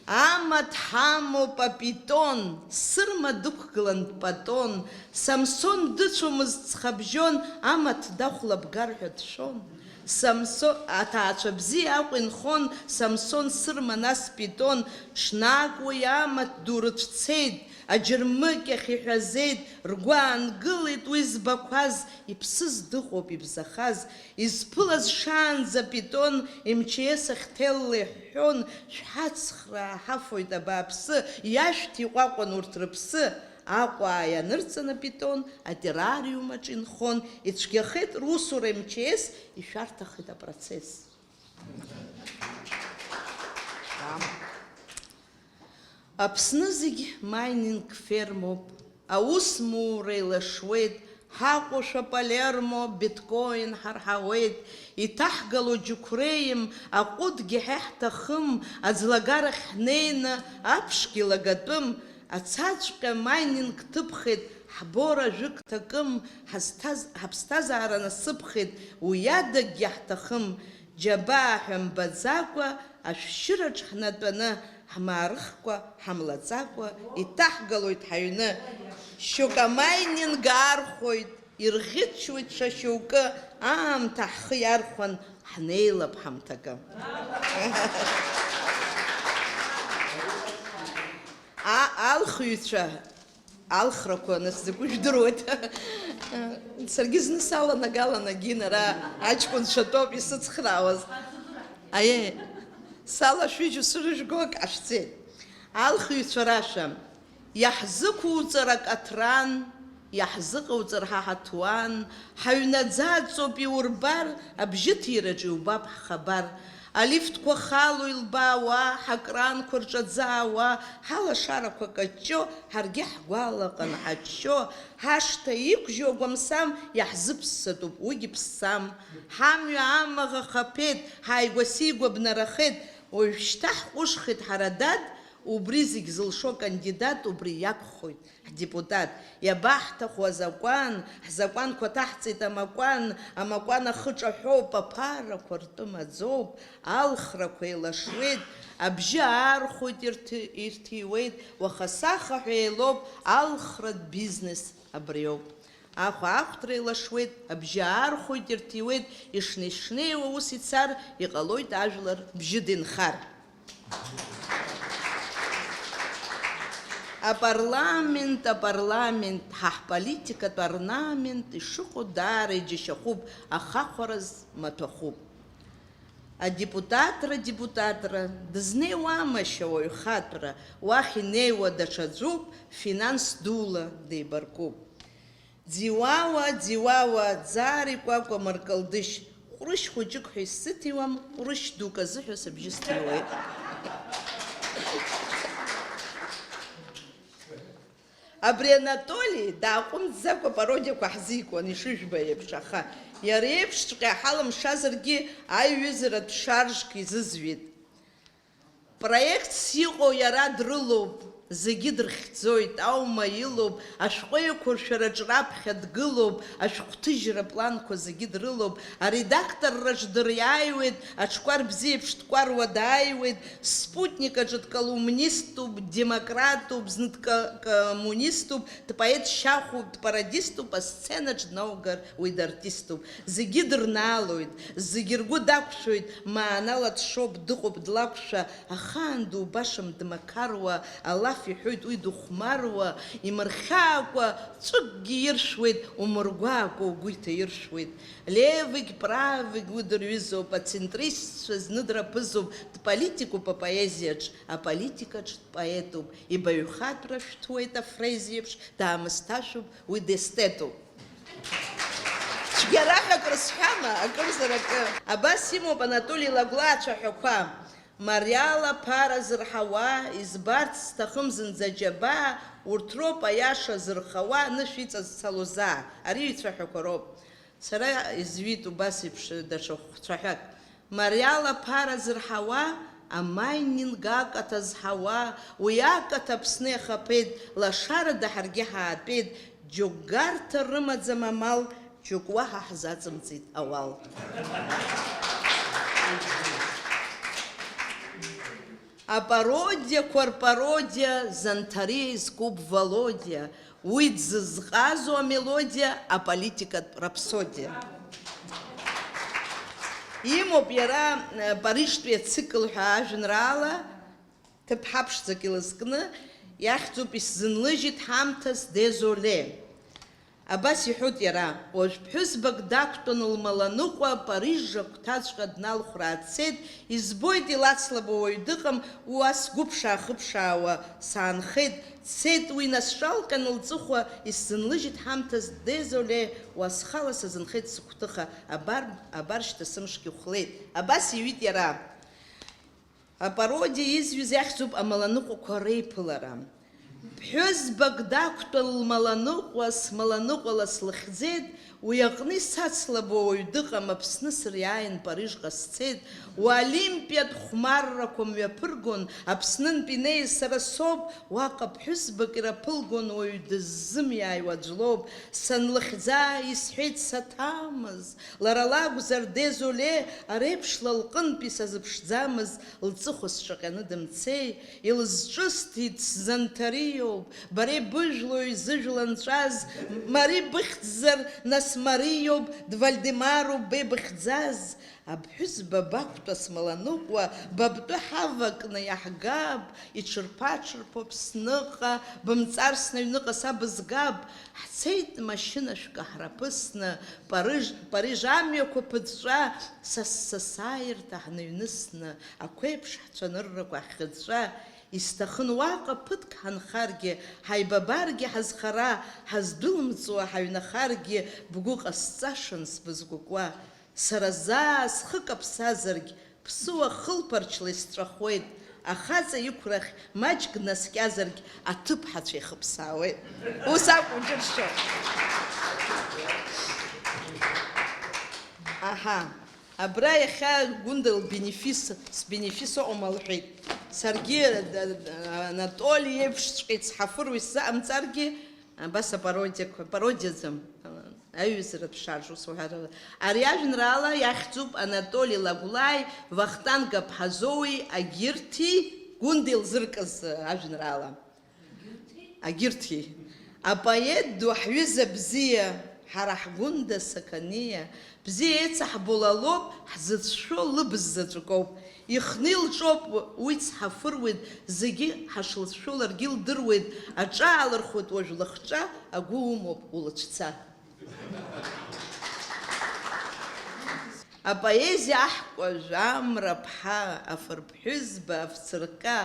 Амаҭ ҳамоуп апитон, Сырма дықәгылан дпатон, Самсон дыцәомызт ҵхабжьон, амаҭ дахәлабгар ҳәа дшәон. Аҭаацәа бзиа Аҟәа инхон, Самсон Сырма нас питон, ҽнак уи амаҭ ду рыцәцеит, аџьырмыкьахь иҳәазеит, ргәы аангылеит уи збақәаз, иԥсыз дыҟоуп ибзахаз, изԥылаз шаанӡа питон, МЧС ахьҭелла иҳәҳәон, шәҳацхраа ҳафоит абааԥсы, иашәҭ иҟәаҟәан урҭ рыԥсы. Аҟәа ианырҵан апитон, атеррариумаҿ инхон, ицәгьахеит русура МЧС, ишәарҭахеит апроцесс. Аԥсны зегь майнинг фермоуп, аусмура илашуеит, ҳаҟәашәа Палермо, биткоин ҳарҳауеит, иҭаҳгало џьықәреим, аҟәыдгьы ҳаҳҭахым, аӡлагарахь ҳнеины, аԥшгьы лагатәым, ацаҵәҟьа майнинг ҭыԥхеит, ҳбора ажәык ҭакым, ҳаԥсҭазаара насыԥхеит, уи адагьы ҳҭахым, џьабаа ҳәа мбаӡакәа, ашәшьыраҿ ҳнатәаны, ҳмаарыхкәа, ҳамлаӡакәа, иҭаҳгалоит ҳаҩны. Шьоук амайнинг аархәоит, ирӷьычуеит ҽа шьоукы, аамҭа ҳхы иархәан, ҳнеилап ҳамҭакы. Алхыҩцәа, алхрақәа насзакәу жәдыруеит. Саргьы зны саланагалан агинара, аҷкәынцәа тоуп исыцхраауаз. Салашәыжьу сырыжәго ҟашәҵеит. Алхыҩцәа рашәа, иаҳзықәуҵар акаҭран, иаҳзыҟауҵар ҳаҳаҭуан, ҳаҩнаӡаҵоуп иурбар, абжьыҭираҿ иубап ҳхабар. Алифтқәа хало илбаауа, ҳакранқәа рҿаӡаауа, ҳалашарақәа каҷҷо, ҳаргьы ҳгәалаҟан ҳаччо, ҳашҭа иқәжьу агәамсам, иаҳзыԥссатәуп уигьы ԥссам. Ҳамҩа амаӷа хапеит, ҳааигәа-сигәа бнарахеит, уажәшьҭа ҳҟәышхеит ҳара дад, убри зегь зылшо кандидат убри иакәхоит, ҳдепутат. Иабаҳҭаху азакәан, ҳзакәанқәа ҭаҳҵеит амакәан, амакәан ахы ҿаҳәоуп, аԥарақәа ртәы маӡоуп, алхрақәа еилашуеит, абжьы аархәоит, ирҭиуеит, уаха сахаҳәа еилоуп, алхратә бизнес абриоуп. Ахәа-ахәҭра еилашуеит, абжьы аархәоит, ирҭиуеит, ишнеи-шнеиуа ус ицар, иҟалоит ажәлар бжьы дынхар. Апарламент, ҳа ҳполитикатә орнамент ишыҟоу даара иџьашьахәуп, ахахәараз маҭәахәуп. Адепутатра, дызнеиуамашьа уаҩ хатәра, уахь инеиуа даҽаӡәуп, финанс дула деибаркуп. Ӡиуауа, ӡаар икәакәа Маркалдышь, ҟәрышь хәыҷык ҳәа исзыҭиуам, ҟәрышь дук азыҳәа сыбжьы сҭиуеит. Абри Анатоли дааҟәымҵӡакәа пародиақәа ҳзикуан ишыжәба еиԥш, аха иара еиԥшҵәҟьа ҳалымшазаргьы аиҩызаратә шаржк изызҩит. Проектс иҟоу иара дрылоуп, зегьы дырхьӡоит, аума илоуп, ашәҟәы еиқәыршәараҿ раԥхьа дгылоуп, ашәҟәҭыжьра планқәа зегьы дрылоуп, аредакторраҿ дыриааиуеит, аҽқәар бзиеиԥш дкәаруа дааиуеит, спутник аҿы дколумниступ, демократуп, зны дкоммуниступ, дпоет шьахәуп, дпарадиступ, асценаҿ днаугар уи дартиступ. Зегьы дырнаалоит, зегьы ргәы дақәшәоит, маанала дшоуп, дыҟоуп, длақәшәа, ахаан дубашам дмақаруа, алаф иҳәоит уи дыхәмаруа, имырхьаакәа ҵәыкгьы иршәуеит, умыргәаакәа угәы иҭаиршәуеит. Левигь, правигь уи дырҩызоуп, ацентристцәа зны драԥызоуп, дполитикуп апоезиаҿ, аполитикаҿ дпоетуп, ибаҩхатәра шәҭуеит афрез еиԥш, даамысҭашәуп, уи дестетуп. Цәгьарах акры сҳәама, акымзар акы. Абас имоуп Анатоли Лагәла ацәаҳәақәа. Мариала ԥара зырҳауа, избарц зҭахым зынӡа џьабаа, урҭ роуп аиаша зырхауа, анышә иҵазцало заа. Ари ицәаҳәақәа роуп. Сара изҩит убас еиԥш даҽа цәаҳәак. Мариала ԥара зырҳауа, амайнинг акаҭа зҳауа, уи акаҭ Аԥсны иахаԥеит, лашарада ҳаргьы ҳаатәеит, џьоук гарҭа рымаӡам амал, џьоук уаҳа ҳзаҵымҵит ауал. Апародиақәа рпародиа, Занҭариа изкуп Володиа, уи дзызҟазу амелодиа, аполитикатә раԥсодиа. Имоуп иара Парижтәи ацикл ҳәа ажәеинраала, ҭыԥҳа ԥшӡак илызкны, иахьӡуп исзынлыжьит ҳамҭас дезоле. Абас иҳәоит иара, уажә ԥҳәызбак дақәтәан лмаланыҟәа, Париж агәҭаҵәҟьа дналхәраа дцеит, избоит илацлабо уаҩ дыҟам, уа сгәы ԥшаа-хыԥшаауа саанхеит, дцеит уи насҿалкын лҵыхәа, исзынлыжьит ҳамҭас дезоле, уа схала сазынхеит сыгәҭыха, абар шьҭа сымшгьы хәлеит. Абас иҩит иара. Апародиа изҩыз иахьӡуп амаланыҟәақәа реиԥылара. Ԥҳәызбак дақәтәан лмаланыҟәа, смаланыҟәала слыхьӡеит, уи аҟны исацлабо уаҩ дыҟам, Аԥсны сыриааин Парижҟа сцеит, уолимпиатә хәмаррақәа мҩаԥыргон, Аԥснынтә инеиз сара соуп, уаҟа ԥҳәызбак ираԥылгон, уаҩ дыззымиааиуа аӡә лоуп, санлыхьӡа исҳәеит саҭамыз, лара лакәзар дезоле, ареиԥшла лҟынтәи сазыԥшӡамыз, лҵыхәа сҿаҟьаны дымцеи, илызҿысҭит сзанҭариоуп, бареи быжәлои зыжәла нҵәаз, мари быхьӡзар нас мариоуп, двальдемаруп беибыхьӡаз, аԥҳәызба бақәтәа смаланыҟәа, бабтәы ҳавакны иаҳгап, иҽырԥа-ҽырԥо Аԥсныҟа, бымҵар снаҩныҟа сабызгап, ҳцеит машьынашәк ҳраԥысны, Париж амҩақәа ԥыҵәҵәа, сасааирҭа ҳныҩнысны, ақәеиԥш ҳцәаныррақәа ҳхьыҵәҵәа, исҭахын уаҟа ԥыҭк ҳанхаргьы, ҳаибабаргьы ҳазхара, ҳаздәылымҵуа ҳаҩнахаргьы, бгәы ҟасҵашан сбызгәыкуа, сара заа схы каԥсазаргь, ԥсыуа хылԥарчла исҵәахуеит, ахаҵа иқәрахь маҷк наскьазаргь, аҭыԥҳацәа ихыԥсаауеит. Ус акәын џьыршьо. Аҳа, абра иахьа Гәында сбенефис ыҟоума лҳәеит. Саргьы Анатоли еиԥшҵәҟьа ицҳафыруа исзаамҵаргьы, абас апародиаӡам, аҩызаратә шарж ус уҳәарыла. Ари ажәеинраала иахьӡуп Анатоли Лагәлаи, Вахтанг Абҳазоуи, агьырҭи, Гәында илзыркыз ажәеинраала. Агьырҭи. Апоет ду ҳҩыза бзиа, ҳара ҳгәында Саканиа, бзиа еиҵаҳбо лалоуп, ҳзыцәшәо лыбз заҵәыкоуп. Ихны илҿоуп, уи цҳафыруеит, зегьы ҳашлыцәшәо ларгьы илдыруеит, аҿаалырхоит уажә лыхҿа, агәы умоуп улыцәца. Апоезиа аҳкәажә, Амра ԥҳа, афырԥҳәызба, афцырка,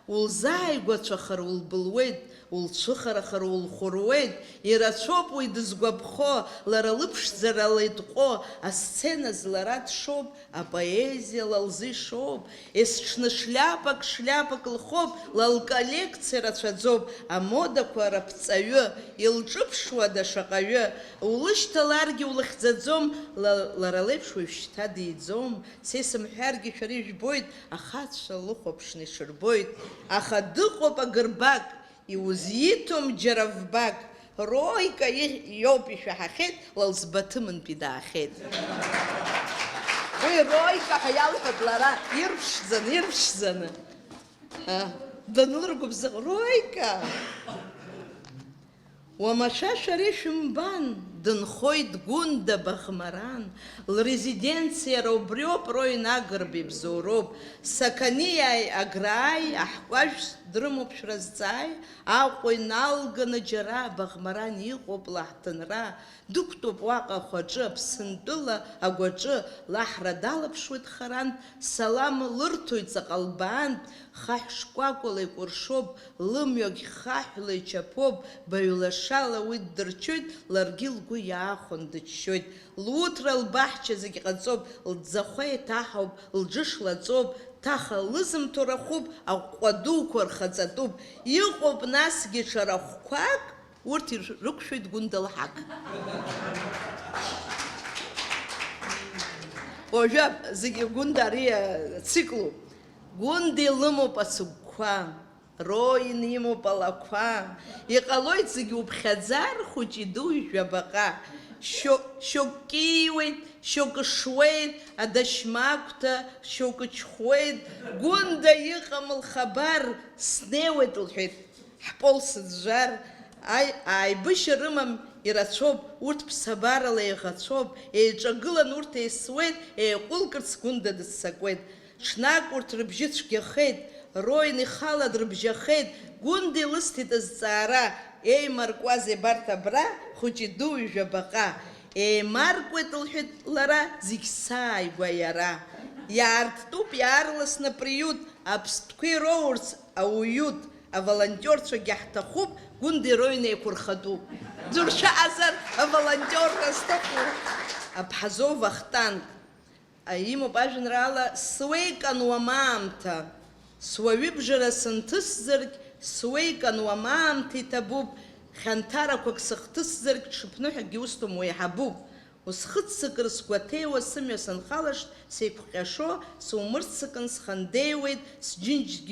улзааигәацәахар улбылуеит, улцәыхарахар улхәыруеит, ирацәоуп уи дызгәаԥхо, лара лыԥшӡара леитҟәо, асценаз лара дшоуп, апоезиа лалзишоуп, есҽны шляпак лхоуп, лалколлекциа рацәаӡоуп, амодақәа раԥҵаҩы, илҿыԥшуада шаҟаҩы, улышьҭаларгьы улыхьӡаӡом, лара леиԥш уажәшьҭа диӡом, са исымҳәаргьы шәара ижәбоит, ахацәа лыхәаԥшны ишырбоит, аха дыҟоуп агырбак, иузиҭом џьара вбак, Роика иоуп ишәаҳахьеит, лылзбаҭымынтәи даахьеит. Уи Роика ҳәа иалҳәоит лара, ирԥшӡаны. Данлыргәыбзыӷ, Роика! Уамашәа шәара ишәымбан, дынхоит Гәында Баӷмаран, лрезиденциара убриоуп, Роин Агрба ибзоуроуп, Саканиааи Аграаи аҳкәажә дрымоуп шәразҵааи, Аҟәа иналганы џьара Баӷмаран иҟоуп лаҳҭынра, дықәтәоуп уаҟа ахәаҿы, Аԥсынтәыла агәаҿы, лаҳра далаԥшуеит харантә, салам лырҭоит ҵаҟа лбаантә, хаҳә шкәакәала икәыршоуп, лымҩагь хаҳәла ичаԥоуп, баҩлашала уи ддырчоит, ларгьы лгәы иаахәон дыччоит, луҭра лбаҳча зегь ҟаҵоуп, лӡахәа еиҭаҳауп, лџьы шлаҵоуп, ҭаха лызымҭо рахәуп, аҟәҟәа дуқәа рхаҵатәуп, иҟоуп насгьы ҽара хәқәак, урҭ ирықәшәоит Гәында лҳақ. Уажәы зегьы Гәында ари циклуп. Гәында илымоуп ацыгәқәа, Роин имоуп алақәа, иҟалоит зегьы уԥхьаӡар, хәыҷи дуи жәабаҟа, шьоук кииуеит, шьоук шуеит, адашьмагәҭа, шьоук ҷхуеит, Гәында иҟам лхабар, снеиуеит лҳәеит, ҳпол сыӡәӡәар, ааибышьа рымам ирацәоуп, урҭ ԥсабарала еиӷацәоуп, еиҿагылан урҭ еисуеит, еиҟәылкырц Гәында дыццакуеит, ҽнак урҭ рыбжьы цәгьахеит, Роин ихала дрыбжьахеит, Гәында илысҭеит азҵаара, еимаркуазеи абарҭ абра, хәыҷи дуи жәабаҟа, еимаркуеит лҳәеит лара, зегь сааигәа иара, иаарттәуп иаарласны приют, аԥстәқәа ироурц ауаҩут, аволонтерцәагьы ҳҭахуп, Гәында Роин еиқәырхатәуп. Дзуршәаазар аволонтерра сҭахуп. Абҳазоу Вахтанг имоуп ажәеинраала Суеикан уамаамҭа, суаҩыбжара сынҭысзаргь, суеикан уамаамҭа иҭабуп, хьанҭарақәак сыхҭысзаргь, ҽыԥныҳәагьы усҭом уеиҳабуп. Усхыццакыр сгәаҭеиуа, сымҩа санхалашт, сеиқәҟьашо, сумырццакын схандеиуеит, сџьынџь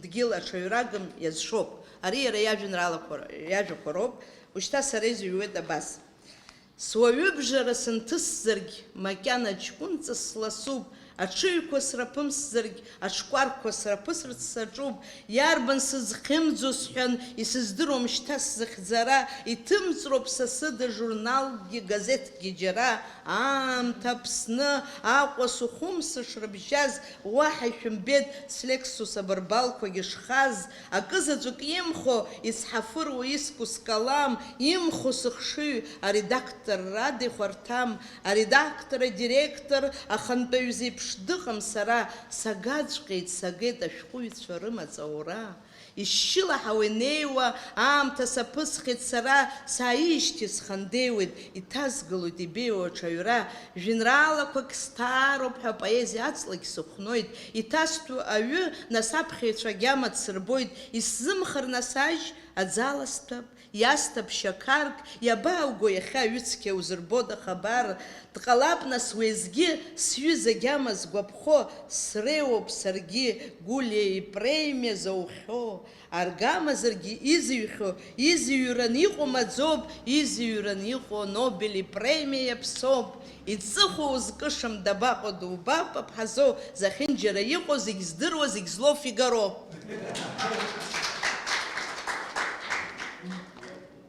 дгьыл аҽаҩрагам иазшоуп. Ари иара иажәақәа роуп, ушьҭа сара изыҩуеит абас. Суаҩыбжара сынҭысзаргь, макьана ҷкәынҵас сласуп, аҽыҩқәа сраԥымсзаргь, аҽкәарқәа сраԥысырц саҿуп, иарбан сызхьымӡо сҳәан, исыздыруам шьҭа сзыхьӡара, иҭымҵроуп са сыда журналгьы, газеҭгьы џьара, аамҭа Аԥсны, Аҟәа Сухуми шрыбжьаз, уаҳа ишәымбеит слексус абарбалқәагьы шхаз, акызаҵәык имхо, ицҳафыруа иску скалам, имхо сыхшыҩ, аредактор Радеи Хәарҭам, аредактор, адиректор, ахантәаҩ зеиԥш дыҟам сара, сагаҵәҟьеит, сагеит ашәҟәыҩҩцәа рымаҵ аура. Ишьшьылаҳауа инеиуа, аамҭа саԥысхеит сара, сааижьҭеи схандеиуеит, иҭазгалоит ибеиоу аҽаҩра, жәеинраалақәак сҭаароуп ҳәа апоезиа аҵлагь сыхәноит, иҭасҭәу аҩы нас аԥхьаҩцәа агьама дсырбоит, исзымхар нас ажь, аӡала сҭәап, иасҭап шьақарк, иабаауго иахьа аҩыцқьа узырбода ахабар, дҟалап нас уеизгьы сҩыза агьама згәаԥхо, среиуоуп саргьы Гулиа ипремиа заухьо, аргамазаргьы изыҩхьо, изыҩран иҟоу маӡоуп, изыҩран иҟоу Нобель ипремиа иаԥсоуп, иҵыхәо узкышам дабаҟоу дубап аԥҳазоу, захьынџьара иҟоу зегь здыруа, зегь злоу Фигаро.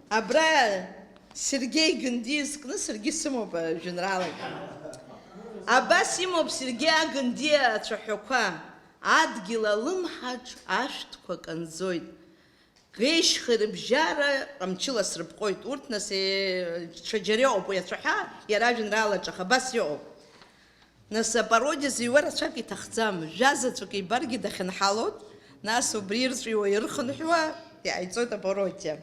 Абра Сергеи Гынди зкны саргьы сымоуп ажәеинраалак. Абас имоуп Сергеи Агынди ацәаҳәақәа. Адгьыл алымҳаҿ ашәҭқәа канӡоит. Геишьха рыбжьара ҟамчыла срыпҟоит. Урҭ нас ҽаџьара иоуп уи ацәаҳәа, иара ажәеинраалаҿы абас иоуп. Нас апародиа зыҩуа рацәак иҭахӡам. Жәа заҵәык ибаргьы дахьынҳалоит, нас убри ирҵәиуа ирхынҳәуа иааиҵоит апародиа.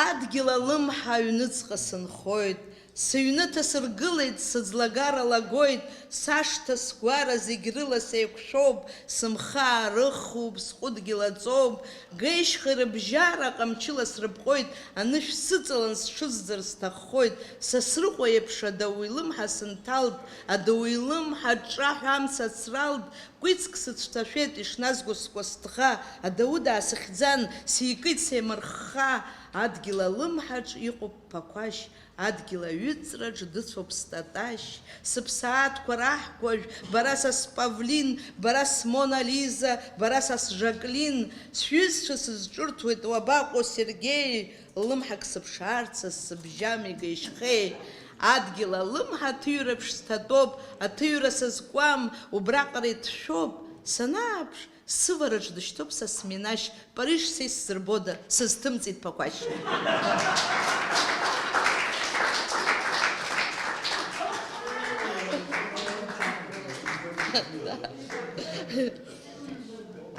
Адгьыл алымҳа аҩныҵҟа сынхоит, сыҩныҭа сыргылеит, сыӡлагара лагоит, сашҭа сгәара зегь рыла сеиқәшәоуп, сымхаа рыхуп, сҟәыдгьыл аҵоуп, геишьха рыбжьара ҟамчыла срыпҟоит, анышә сыҵалан сҽызӡыр сҭаххоит, Сасрыҟәа еиԥш адау илымҳа сынҭалт, адау илымҳа ҿаҳәа амца ацралт, кәицк сыцәҭашәеит ишназго скәасҭӷа, адау даасыхьӡан, сикит сеимырхха, адгьыл алымҳаҿ иҟоуп ԥақәашь, адгьыл аҩыҵраҿ дыцәоуп статашь, сыԥсаатәқәа раҳкәажә, бара са спавлин, бара смона Лиза, бара са сЖаклин, сҩызцәа сызҿырҭуеит уабаҟоу Сергеи, лымҳак сыԥшаарца сыбжьами геишьхеи. Адгьыл алымҳа аҭыҩраԥш сҭатәоуп, аҭыҩра сазкуам, убраҟара иҭшәоуп, санааԥш, сывараҿ дышьҭоуп са сминашь, Париж са исзырбода, сызҭымҵит ԥақәашь.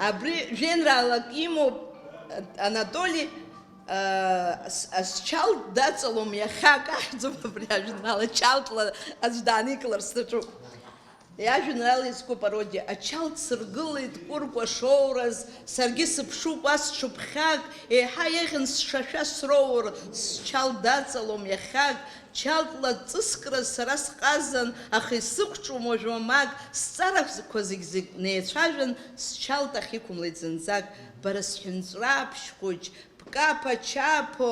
Абри жәеинраалак имоуп Анатоли Чалт даҵалом иахьа каҳӡом абри ажәеинраала, Чалтла аӡә дааникылар сҭаҿуп. Иажәеинраала изку пародиа. Ачалт сыргылеит кәыркәа шоураз, саргьы сыԥшуп ас ҽыԥхьак, еиҳа еиӷьын сшашәа сроур, счалт даҵалом иахьак, Чалтла ҵыскраз сара сҟазан, аха исықәҿом уажә мамак, сҵарақәа зегь неицәажәан, счалт ахь иқәымлеит зынӡак, бара сҳәынҵәра аԥшьхәыҷ, бкапа чапо,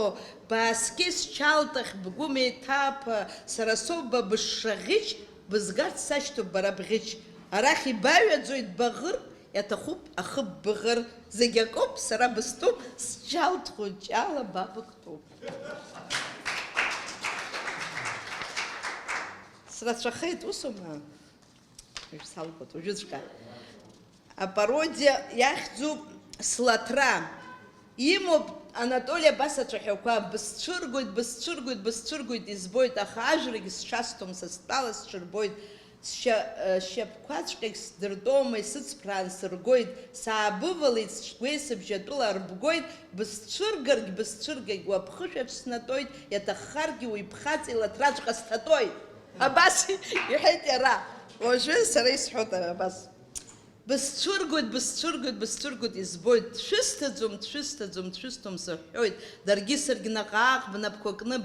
бааскьеи счалт ахь бгәы меиҭаԥа, сара соуп ба бышшаӷьыч, бызгарц сашьҭоуп бара бӷьыч, арахь ибаҩаӡоит баӷыр, иаҭахуп ахы ббыӷыр, зегь акоуп, сара быстәуп, счалт хәыҷ ала ба быктәуп. Срацәахеит усума? Салгот, уажәыҵәҟьа. Апародиа иахьӡуп слаҭра. Имоуп Анатоли абас ацәаҳәақәа, бысцәыргоит, избоит, аха ажәрагь сҽасҭом, са стәала сҽырбоит, сшьапқәаҵәҟьагь сдыртәома, исыцԥраан сыргоит, саабывалеит, сгәеисыбжьы атәыла арбгоит, бысцәыргагь уаԥхышәаҿ снатәоит, иаҭаххаргьы уи ԥхаҵа илаҭраҵәҟьа сҭатәоит. Абас иҳәеит иара, уажәы сара исҳәоит абас. Бысцәыргоит избоит, дшәысҭаӡом сыҳәҳәоит, даргьы саргьы наҟ-ааҟ бнапқәа кны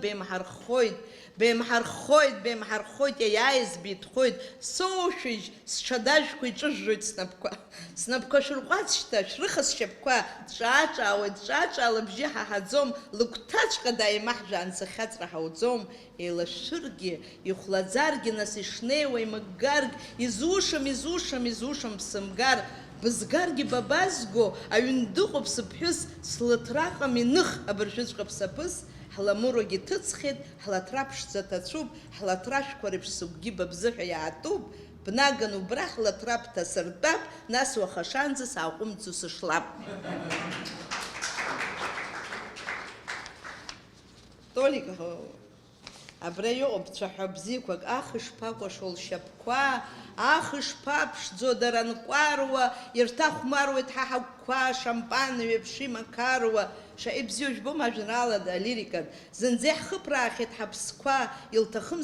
беимҳарххоит, иаиааиз битхоит, соушәыжь, сҽадажәқәа иҿыжжоит снапқәа шәырҟәаҵшьҭа, шәрыха сшьапқәа, ҿааҿаала бжьы ҳаҳаӡом, лыгәҭаҵәҟьа дааимаҳжәаан сахьаҵра ҳауӡом, еилашәыргьы, ихәлаӡаргьы, нас ишнеиуа имыггаргь, изушам ԥсымгар, бызгаргьы бабазго, аҩн дыҟоуп сыԥҳәыс, слыҭраҟам иных абыржәыҵәҟьа ԥсаԥыс, ҳламурогьы ҭыҵхьеит, ҳлаҭра ԥшӡа ҭацәуп, ҳлаҭрашәқәа реиԥш сыгәгьы быбзыҳәа иаатуп, бнаган убра ҳлаҭра бҭасыртәап, нас уаха шанӡа сааҟәымҵӡо сышлап. Толик, абра иоуп цәаҳәа бзиақәак, ах ишԥакәашо лшьапқәа, ах ишԥаԥшӡо дара нкәаруа, ирҭахәмаруеит ҳа ҳагәқәа, шампан ҩеиԥш имақаруа, шаҟа ибзиоу жәбома ажәеинраалада, алирикатә, зынӡа иаҳхыԥраахьеит ҳаԥсқәа, илҭахым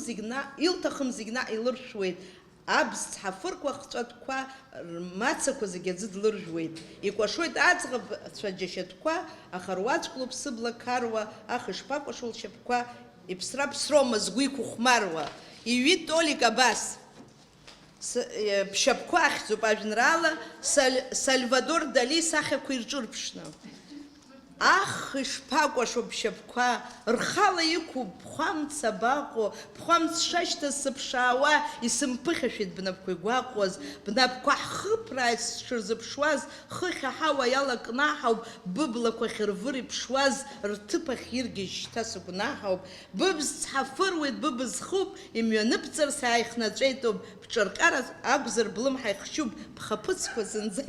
зегь наҟ илыршәуеит, Абз цҳафырқәа хҵәатәқәа рмацақәа зегьы аӡы длыржәуеит. Икәашоит аӡӷабцәа џьашьатәқәа, аха руаӡәклоуп сыбла қаруа, аха ишԥакәашо лшьапқәа, иԥсра ԥсроума згәы иқәхәмаруа. Иҩит Толик абас. Бшьапқәа ахьӡуп ажәеинраала Сальвадор Дали сахьақәа ирҿырԥшны. Ах, ишԥакәашо бшьапқәа, рхала иқәуп бхәамц абаҟо, бхәамц шашьҭаз сыԥшаауа, исымԥыхьашәеит бнапқәа игәаҟуаз, бнапқәа ҳхыԥрааит сшырзыԥшуаз, хыхь аҳауа иалакнаҳауп, быблақәа хьырвыр иԥшуаз, рҭыԥ ахь иргьежь шьҭа сыгәнаҳауп, быбз цҳафыруеит, быбз хуп, имҩаныԥҵыр сааихнаҵәеитоуп, бҿырҟьара акәзар блымҳа ихшьуп, бхаԥыцқәа зынӡа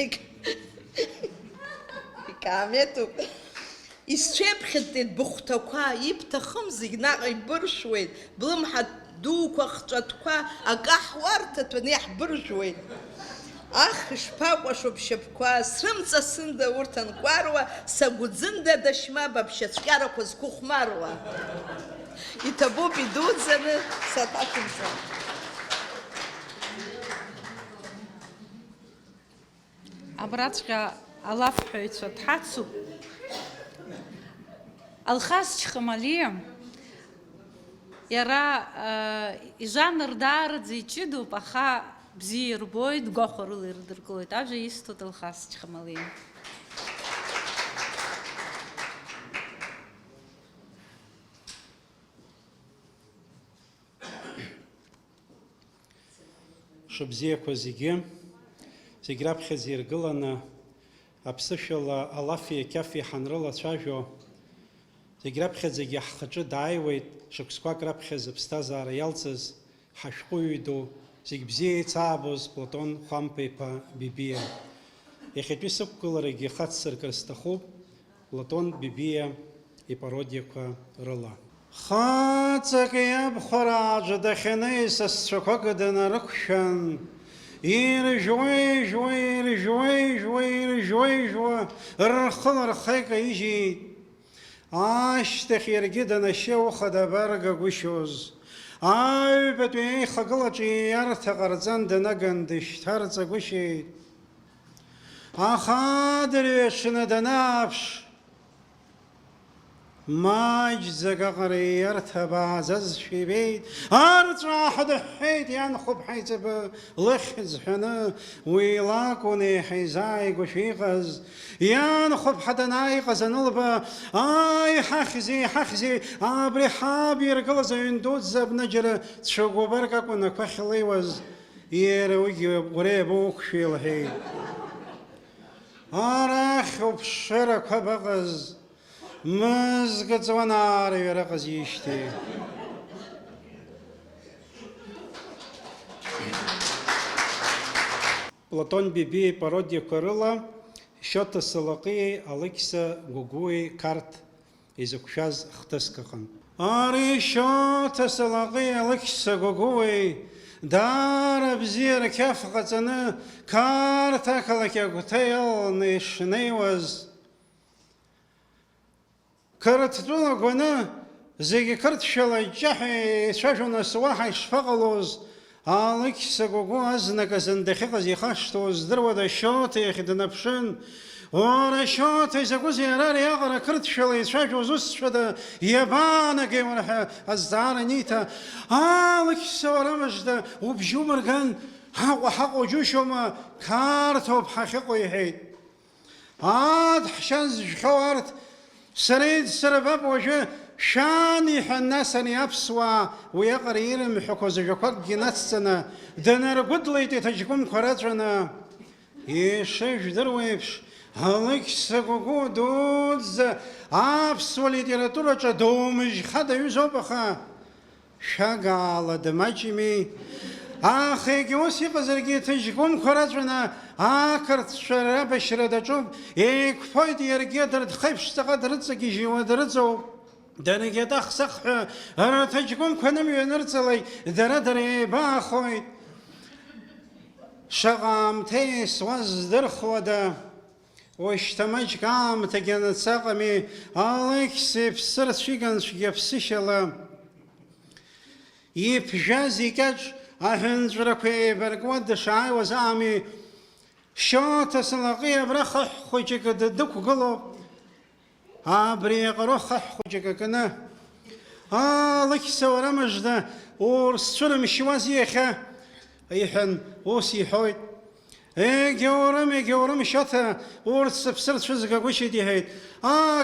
икааметуп. Исцәеиԥхьыӡеит быхәҭақәа, ибҭахым зегь наҟ ибыршуеит, блымҳа дуқәа хҵәатәқәа акаҳуарҭаҭәаны иаҳбыржәуеит. Ах, ишԥакәашо бшьапқәа, срымҵасында урҭ анкәаруа, сагәӡында дашьма баԥшьацәҟьарақәа зқәыхәмаруа. Иҭабуп идуӡӡаны саҭашәымца. Абраҵәҟьа алафҳәаҩцәа дҳацуп. Алхас Чхамали, иара ижанр даараӡа иҷыдоуп, аха бзиа ирбоит, гәахәа рыла ирдыркылоит. Ажәа исҭоит Алхас Чхамали. Шыбзиақәа зегьы раԥхьаӡа иргыланы аԥсышәала алафи ақьафи ҳанрылацәажәо, зегь раԥхьаӡагьы ҳхаҿы дааиуеит шықәсқәак раԥхьаӡа аԥсҭазаара иалҵыз ҳашәҟәыҩҩы ду, зегь бзиа еицаабоз Платон Хәамԥа-иԥа Бибиа. Иахьатәи сықәгыларагьы ихацсыркыр сҭахуп Платон Бибиа ипародиақәа рыла. Хаҵак иабхәарааҿы дахьанеис асцәақәак днарықәшәан, иржәуеижәуа, рхыла рхы икаижьит. Ашьҭахь иаргьы данашьа уха дабаргагәышьоз, аҩбатәи аихагылаҿы ииарҭа ҟарҵан данаган дышьҭарҵагәышьеит. Аха адырҩаҽны данааԥш, маҷӡак аҟара ииарҭа бааӡазшәа ибеит, арҵәааҳәа дыҳәҳәеит ианхәыԥҳа иҵабы лыхьӡ ҳәаны, уи лакәын еиҳа изааигәашәа иҟаз. Ианхәыԥҳа данааиҟаз анылба, аи ҳахьзеи, абри ҳаб иргылаз аҩн дуӡӡа абнаџьара цәагәабарк акәын ақәахь илеиуаз, иара уигьы уара иабоуқәшәа илҳәеит. Арахь уԥшырақәа баҟаз, мызгаҵуан аарҩара ҟазишьҭеи. Платон Бибиа ипародиақәа рыла Шьота Салаҟии, Алықьса Гәыгәуи қарҭ изықәшәаз хҭыск ыҟан. Ари Шьота Салаҟии, Алықьса Гәыгәуи даара бзиара қьаф ҟаҵаны қарҭ ақалақь агәҭа иалаланы ишнеиуаз, Қырҭтәыла гәаны зегьы қырҭшәала иҷҷаҳәа еицәажәон, ас уаҳа ишԥаҟалоз, Алықьса Гәыгәуи азныказын дахьыҟаз ихашҭуаз здыруада Шьота иахь днаԥшын, уара Шьота, изакәызеи ара ари аҟара қырҭшәала еицәажәоз усҵәҟьа иабаанагеи уара ҳәа азҵаара аниҭа, Алықьса, уара мыжда, убжьы умырган, ҳаҟоу џьушьома, қарҭоуп ҳахьыҟоу иҳәеит. Адҳәшьа зжәхьоу арҭ сара баб уажәы шәан иҳәан, нас ани аԥсуаа уи аҟара ирымҳәақәоз ажәақәакгьы нацҵаны днаргәыдлеит иҭаҷкәымқәа раҵәаны. Ишыжәдыруа еиԥш, Алықьса Гәыгәуи дуӡӡа аԥсуа литератураҿы доумыжьха даҩызоуп, аха шәагаала дмаҷими. Аха егьа ус иҟазаргьы иҭаҷкәымқәа раҵәаны ақырҭцәа рабашьра даҿуп, еиқәԥоит иаргьы дырдхеиԥш ҵаҟа дрыҵагьежьуа дрыҵоуп. Даргьы атахсахҳәа рҭаҷкәымқәа нымҩанырҵалеит, дара еибаахоит. Шаҟа аамҭа еисуаз здырхуада, уажәшьҭа маҷк аамҭагьы анацаҟами, Алықьса иԥсырцәиган цәгьа ԥсышьала. Иԥжәаз икьаҿ أهنجركوي برقود شاي وزامي شوت سلاقية برخ خوجك ددك قلب بريق رخ خوجك كنا لك سورة مجد ورسول مشوازي خا أيحن وسي حوي جورم شاتا ورسبسرت شزقة وش دي هيد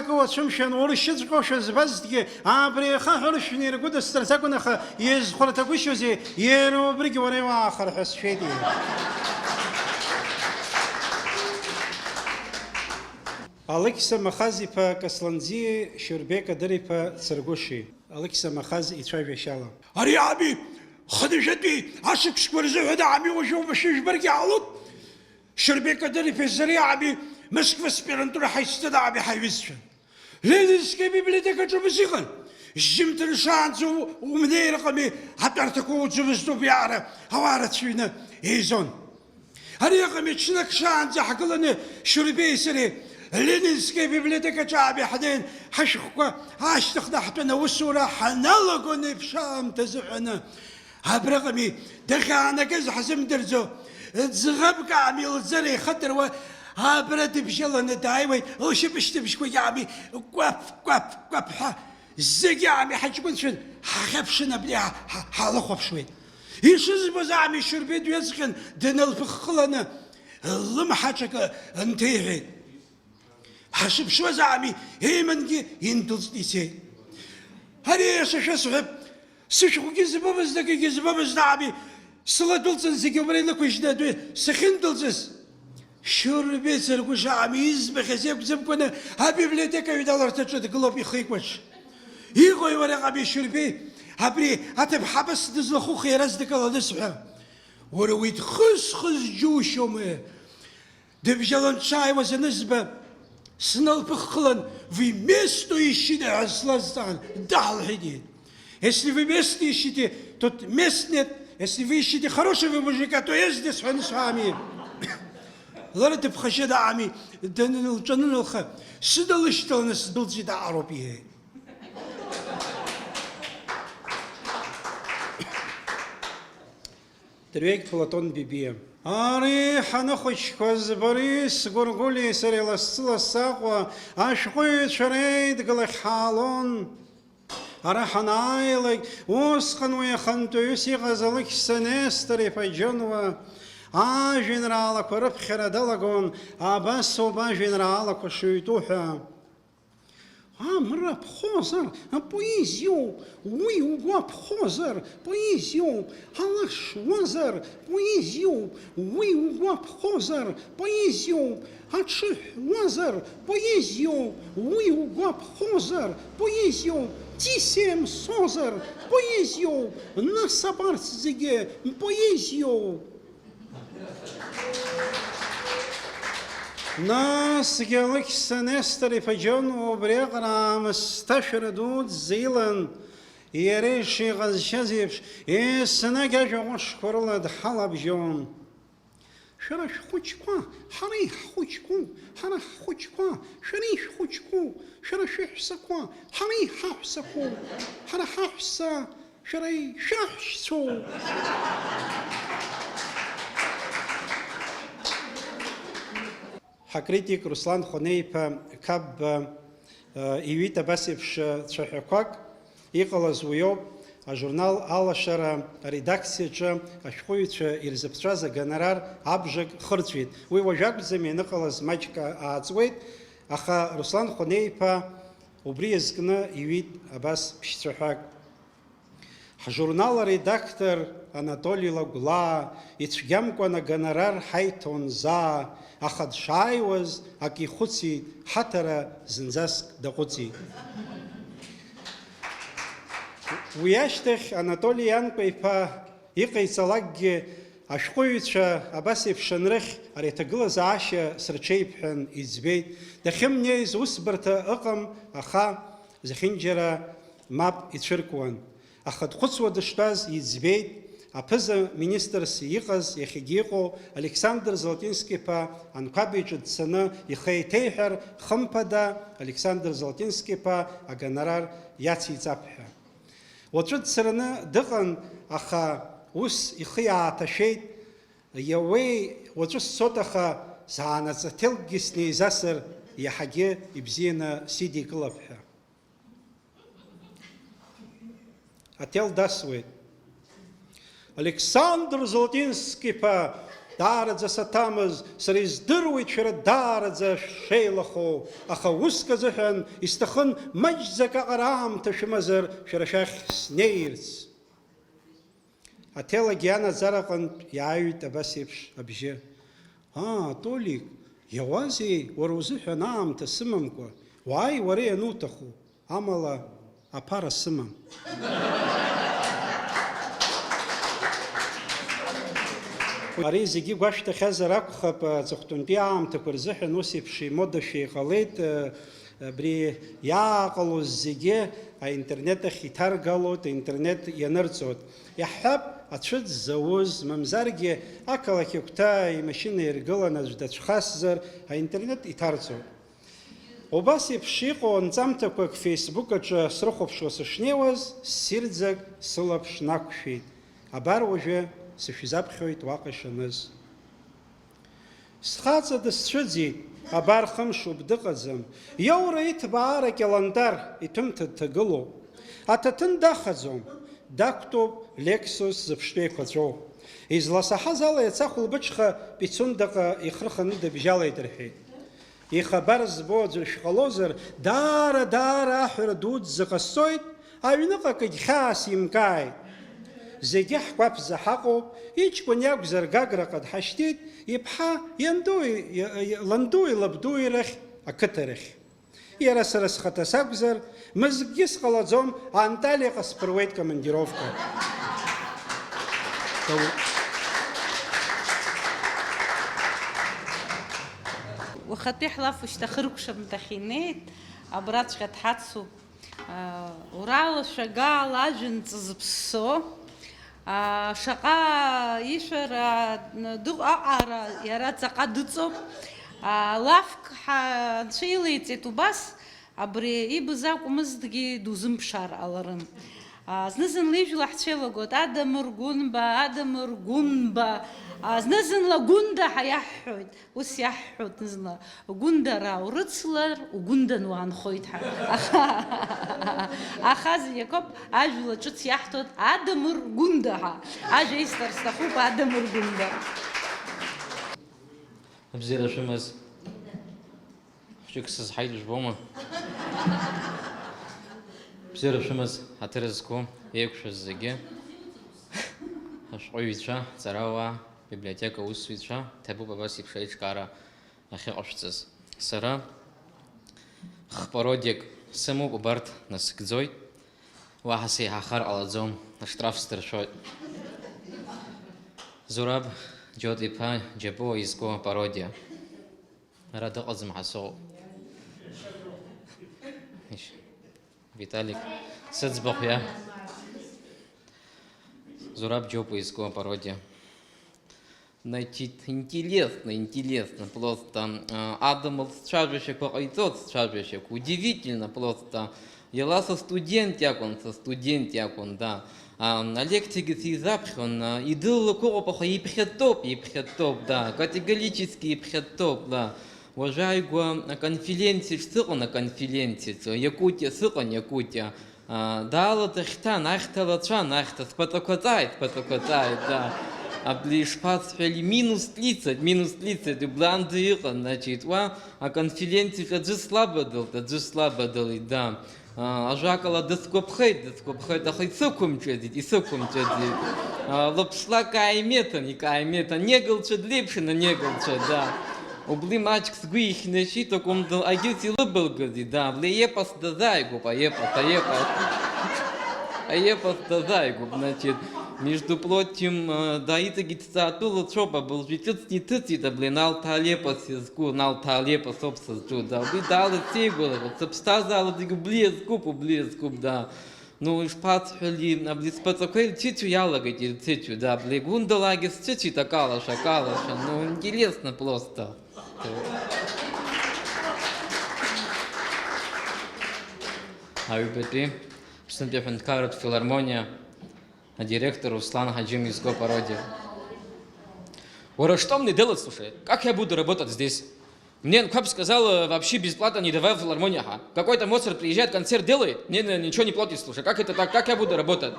قوة شمشن ورشت قوش زبزدي بريخا هرش نير قد استرتقنا خ يزخر تقوش زي يرو بريق وريوا آخر حس شدي أليكس مخازي با كسلنزي شربيك دري با سرقوشي أليكس مخازي يتشايف شالا أري عمي خدجتي عشق شكور زهد عمي وشوف بشيش برقي علط شربيك دري في الزريعة عمي مسك في سبيرنتو راح يستدعى بحيوزشن ليه سكيبي بلدك أجرب سيخن جمت الشانس ومدير قمي حتى ارتكو زبزتو بيعرة هوارت فينا إيزون هري قمي تشنك شانس حقلنا شربي سري لين سكيبي بلدك أجابي حدين حشقوا عاش تخدحتنا والسورة حنلقوني بشام تزعنا هبرقمي دخانا كز حزم درزو تزغبك عمي الزري خطر و هابرد بشيلا ندايوي وش بشتبشكوي يا عمي قف الزق يا عمي حجبن شن حخفشنا بليها حالخوف شوي يشز بزعمي شربيد ويسخن دنا الفخلنا اللهم حاجك انتهي حسب شو زعمي هي من يندلز ديسي هري شو صحب سشو جزبابز دك جزبابز دعمي صلاة دلزن زي قبرين لك وجدادوي سخن دلزس شربي سرقوش عمي يزبخ يزيب زبكونا هابي بلدك يدالر تجد قلوب يخيك وش يغوي ورق عمي شربي هابري هاتب حبس دزلخو خيرز دك الله نسبها ورويت خس جوش يومي دبجلن شاي وزنزبه سنال بخلن في مستو يشيد عسلستان دعل حديد если вы место ищете, тут мест нет. Если вы ищете хорошего мужика, то есть здесь он с вами. Ларит бхашеда ами, денил джанил ха. Сидал что он сидал зида арабии. Трек Платон Бибия. Ари ханахоч хозбарис горгули сареласла саква ашхуй шарейд галахалон. أرحنايلك وسخنوي خنتو يسي غزلك سنستري فجنوا جنرالك وربخر دلقون بس وبا جنرالك وشيتوحا مرة بخوزر بويزيو ويو بخوزر بويزيو هلاش وزر بويزيو ويو بخوزر بويزيو هاتشح وزر بويزيو ويو بخوزر بويزيو تيسيم صوزر بويزيو نصبرت زيجي بويزيو ناس جالك سنستري فجون وبريقنا مستشردود زيلن يريشي غزشزيبش السنة جاجوش كورلد حلب جون شرش خوشكوا حري خوشكوا حرا خوشكوا شريش خوشكوا شرش حسكوا حري حسكوا حرا حسا شري شحسو حكريتيك روسلان خونيبا كاب إيويتا باسيبش تشحكوك يقلز ويوب الجورنال алашара редакцияча ашхуюча ирзапцаза гонорар абжак хырцвит уи уажәак зами ныҟалаз маҷк ааҵуеит аха Руслан Хонеиԥа убри иазкны иҩит абас ԥшьцәаҳәак ҳжурнал аредактор Анатолий Лагәлаа ицәгьамкәан агонорар ҳаиҭон заа аха дшааиуаз ак ихәыцит ҳаҭара зынӡаск даҟәыҵит Уи ашьҭахь Анатолий Ианкәа-иԥа иҟаиҵалакгьы ашәҟәыҩҩцәа абас еиԥш анрыхь ари аҭагылазаашьа сырҽеиԥҳәан иӡбеит. Дахьымнеиз усбарҭа ыҟам, аха зехьынџьара мап ицәыркуан. Аха дхәыцуа дыштәаз иӡбеит аԥыза министрс иҟаз иахьагьы иҟоу Александр Золотински-иԥа анқәаб-иҿы дцаны ихы еиҭеиҳәар хымԥада Александр Золотински-иԥа агонорар иациҵап ҳәа. Уаҵәы дцараны дыҟан, аха ус ихы ааҭашәеит, иауеи уаҵәы сцотаха заанаҵ аҭелкгьы снеизасыр иаҳагьы ибзианы сидикылап ҳәа. Аҭел дасуеит. Александр Золотински-ԥа даараӡа саҭамыз, сара издыруеит шәара даараӡа шәшеилахоу, аха уск азыҳәан исҭахын маҷӡак аҟара аамҭа шәымазар шәара шәахь снеирц. Аҭелагьы анаӡараҟынтә иааҩит абас еиԥш абжьы. Толик, иауазеи уара узыҳәан аамҭа сымамкәа, уааи уара иануҭаху, амала аԥара сымам. Ари зегьы гәашәҭахьазар акәхап, аҵыхәтәантәи аамҭақәа рзыҳәан ус еиԥш имодашәа иҟалеит, абри иааҟалоз зегьы аинтернет ахь иҭаргалоит, аинтернет ианырҵоит. Иаҳҳәап, ацәыӡ зауз, мамзаргьы ақалақь агәҭа имашьына иргылан аӡә дацәхасзар, аинтернет иҭарҵоит. Убас еиԥш иҟоу нҵамҭақәак феисбук аҿы срыхәаԥшуа сышнеиуаз, ссирӡак сылаԥш нақәшәеит. Абар уажәы сышәзаԥхьоит уаҟа ишаныз. Схаҵа дысцәыӡит, абар хымшуп дыҟаӡам. Иаура иҭбаара кьаландар, иҭәымҭа дҭагылоуп. Аҭаҭын дахаӡом, дақәтәоуп Lexus зыԥштәы еиқәаҵәоу. Изласаҳаз ала иаца хәылбыҽха Пицундаҟа ихрыханы дыбжьалеит рҳәеит. Ихабар збо аӡәыр шәҟалозар, даара аҳәара дуӡӡа ҟасҵоит, аҩныҟакагь хьаас имкааит. Зегьы ҳкәаԥӡа ҳаҟоуп, иҷкәын иакәзар Гаграҟа дҳашьҭит, иԥҳа ландуи лабдуи рахь, ақыҭарахь. Иара сара схаҭа сакәзар, мызкгьы сҟалаӡом, Анталиаҟа сԥыруеит командировка. Уахатәи ҳлафушьҭа хыркәшамҭахь инеит, абраҵәҟьа дҳацуп. Урала шәагаала ажәҩан ҵызԥссо, шаҟа ишәара аҟара иара ҵаҟа дыҵоуп. Лафк анцәа илеиҵеит убас, абри ибыз акәмыздгьы дузымԥшаар ҟаларым. Зны-зынла ижәла ҳцәеилагоит, Адамыр Гәынба, зны-зынла Гәында ҳәа иаҳҳәоит, ус иаҳҳәоит зны-зынла, Гәындара урыцлар, угәындан уаанхоит ҳәа. Аха зегьакоуп ажәла ҿыц иаҳҭоит Адамыр Гәында ҳәа. Ажәа исҭар сҭахуп Адамыр Гәында. Абзиара шәымаз, хәҷык сызҳаит жәбома? Бзиара шәымаз, ҳаҭыр зқәу, еиқәшәаз зегьы, ашәҟәыҩҩцәа, ҵарауаа, библиотека аусзуҩцәа, ҭабуп абас еиԥш аиҿкаара ахьыҟашәҵаз. Сара хпародиак сымоуп, убарҭ насыгӡоит, уаҳа сеиҳахар ҟалаӡом, аштраф сдыршәоит. Зураб Џьот-иԥа Џьапуа изку пародиа. Ара дыҟаӡам ҳасоуп. Виталик, сыӡбахә иа. Зураб Џьопуа изку пародия. Значит, интересно, просто Адамов сцәажәашьақәа ҟаиҵоит, сцәажәашьақәа. Удивительно просто. Иала са студент иакәын, да. Алекциягьы сизаԥхьон, идыллақәа ыҟоуп, аха иԥхьатәоуп, да, категорически иԥхьатәоуп, да. Уажәааигәа аконференциаҿ сыҟан, аконференциаҿ, Якутиа сыҟан, Якутиа. Даала дахьҭан, ахьҭа лацәан, ахьҭа спаҵақәаҵааит, да. Абли ишԥасҳәали, минус 30, убланӡа иҟан, значит, уа аконференциаҿ аӡәы слабадылит, да. Ажәакала дысгәаԥхеит, аха исықәымҿыӡит. Лыԥшлак икааиметан, негылцәа длеиԥшын, анегылцәа, да. Убли маҷк сгәы ихьнашьит, акәымда агьыс илыбылгазит, да. Абли аепос дазааигәоуп, аепос дазааигәоуп, значит. Между прочим, да, иҵегьы ҭҵаатәылацәоуп, абылжәы ҿыцни-ҭыҵит, абли Налҭаа Лепос изку, Налҭаа Лепос ауп сызҿу, да. Убри даала сеигәырӷьоит, сыԥсҭазаара зегьы убли иазкуп, да. Ну, ишԥасҳәали, абли сԥаҵақәа ирцәыцәо иалагеит, да. Абли Гәындалагьы сцәыцәит акалашәа, ну, интересно просто. Аҩбатәи Аԥснытәи аҳәынҭқарратә филармониа директор Руслан Хаджим из Пародия. Что мне делать, слушай? Как я буду работать здесь? Мне Кап сказал, вообще бесплатно не давай в филармонию. Какой-то Моцарт приезжает, концерт делает, мне ничего не платит, слушай. Как это так? Как я буду работать?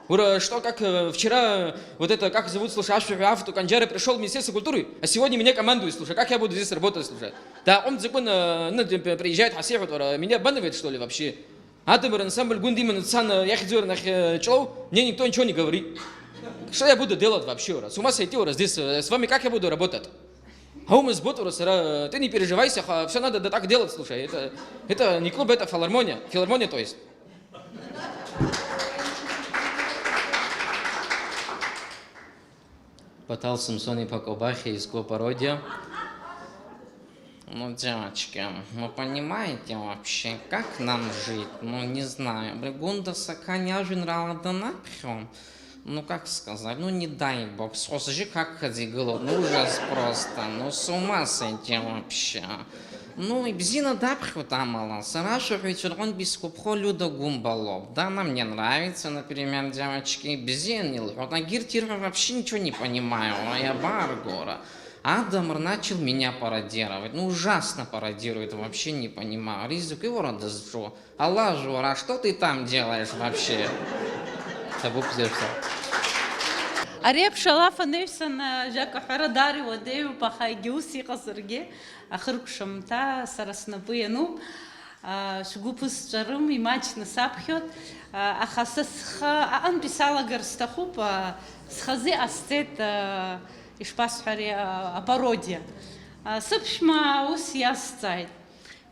Что, как вчера, вот это, как зовут, слушай, Афту Канджары пришел в Министерство культуры, а сегодня меня командует, слушай, как я буду здесь работать, слушай? Да, он закон, приезжает, меня обманывает, что ли, вообще? Атомер ансамбль Гундимен Цан Яхидзур Нахчелов, мне никто ничего не говорит. Что я буду делать вообще? С ума сойти, здесь с вами как я буду работать? А у нас бот, ты не переживайся, все надо так делать, слушай. Это не клуб, это филармония. Филармония, то есть. Потал Самсони по колбахе из Пародия. Ну, девочки, вы понимаете вообще, как нам жить? Ну, не знаю. Бригунда саканя женрала да напхем. Ну, как сказать, ну, не дай бог, слушай, как ходи голодный, ужас просто, ну, с ума сойти вообще. Ну, и бзина дапху тамала, сарашу вечерон бискупхо люда гумбалов. Да, нам не нравится, например, девочки, бзинил, вот на гиртира вообще ничего не понимаю, а я баргора. Адамр начал меня пародировать, ну, ужасно пародирует, вообще не понимаю. Ризук его радазжу, Аллах жура, что ты там делаешь вообще? Ареп шалафа невсан жака харадари водею пахайгиуси қасырге ахыркшамта сараснапыяну шгупус чарым имачны сапхет ахасасха ан писала гарстахуп схази астет ишпасхари апародия сыпшма ус ясцайт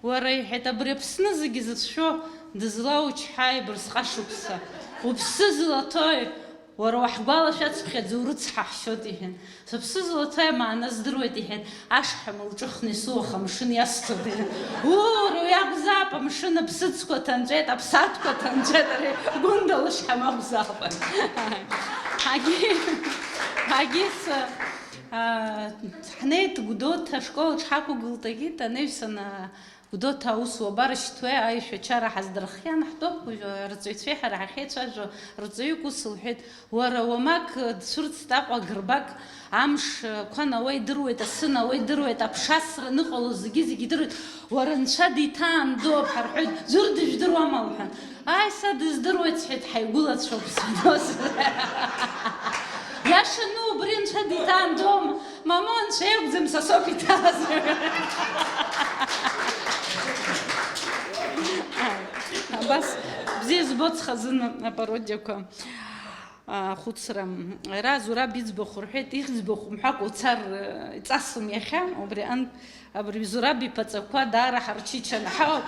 وري حتى بريبسنا زجزت شو دزلاوش حاي برسخشوبسا وبسزلطاي وروح بالا شات بخيت زورت حشوتيهن سبسزلطاي مع ناس درويتيهن اشحم وجخني سوخه مشن يستدين ورو يابزابا مشن بسدسكو تنجيت ابساتكو تنجيت غوندلش حما بزابا هاجيس حنيت قدوت شكول شحاكو قلتقيت نفسنا قدوت هاوسو بارشتوي عايشة شارع حزدرخيان حطوك رزيت فيه حرحيت شاجو رزيوكو صلحيت ورا وماك صورت ستاقوا قرباك عمش كوانا ويدرويت السنة ويدرويت أبشاسر نقلو زجي درويت ورا نشادي تان دوب حرحيت زردش دروا مالحن ساد زدرويت حيت حيقولت شو بسنوس يا شنو برين شادي تان دوم مامون شيخ زم ساسوبي تاز بس بزيز بوت خزن пародиака خُцрам разура бицбохурхет ихзбохумхак уцар цасум яхан обриан абри зураби пацаква дара харчичанха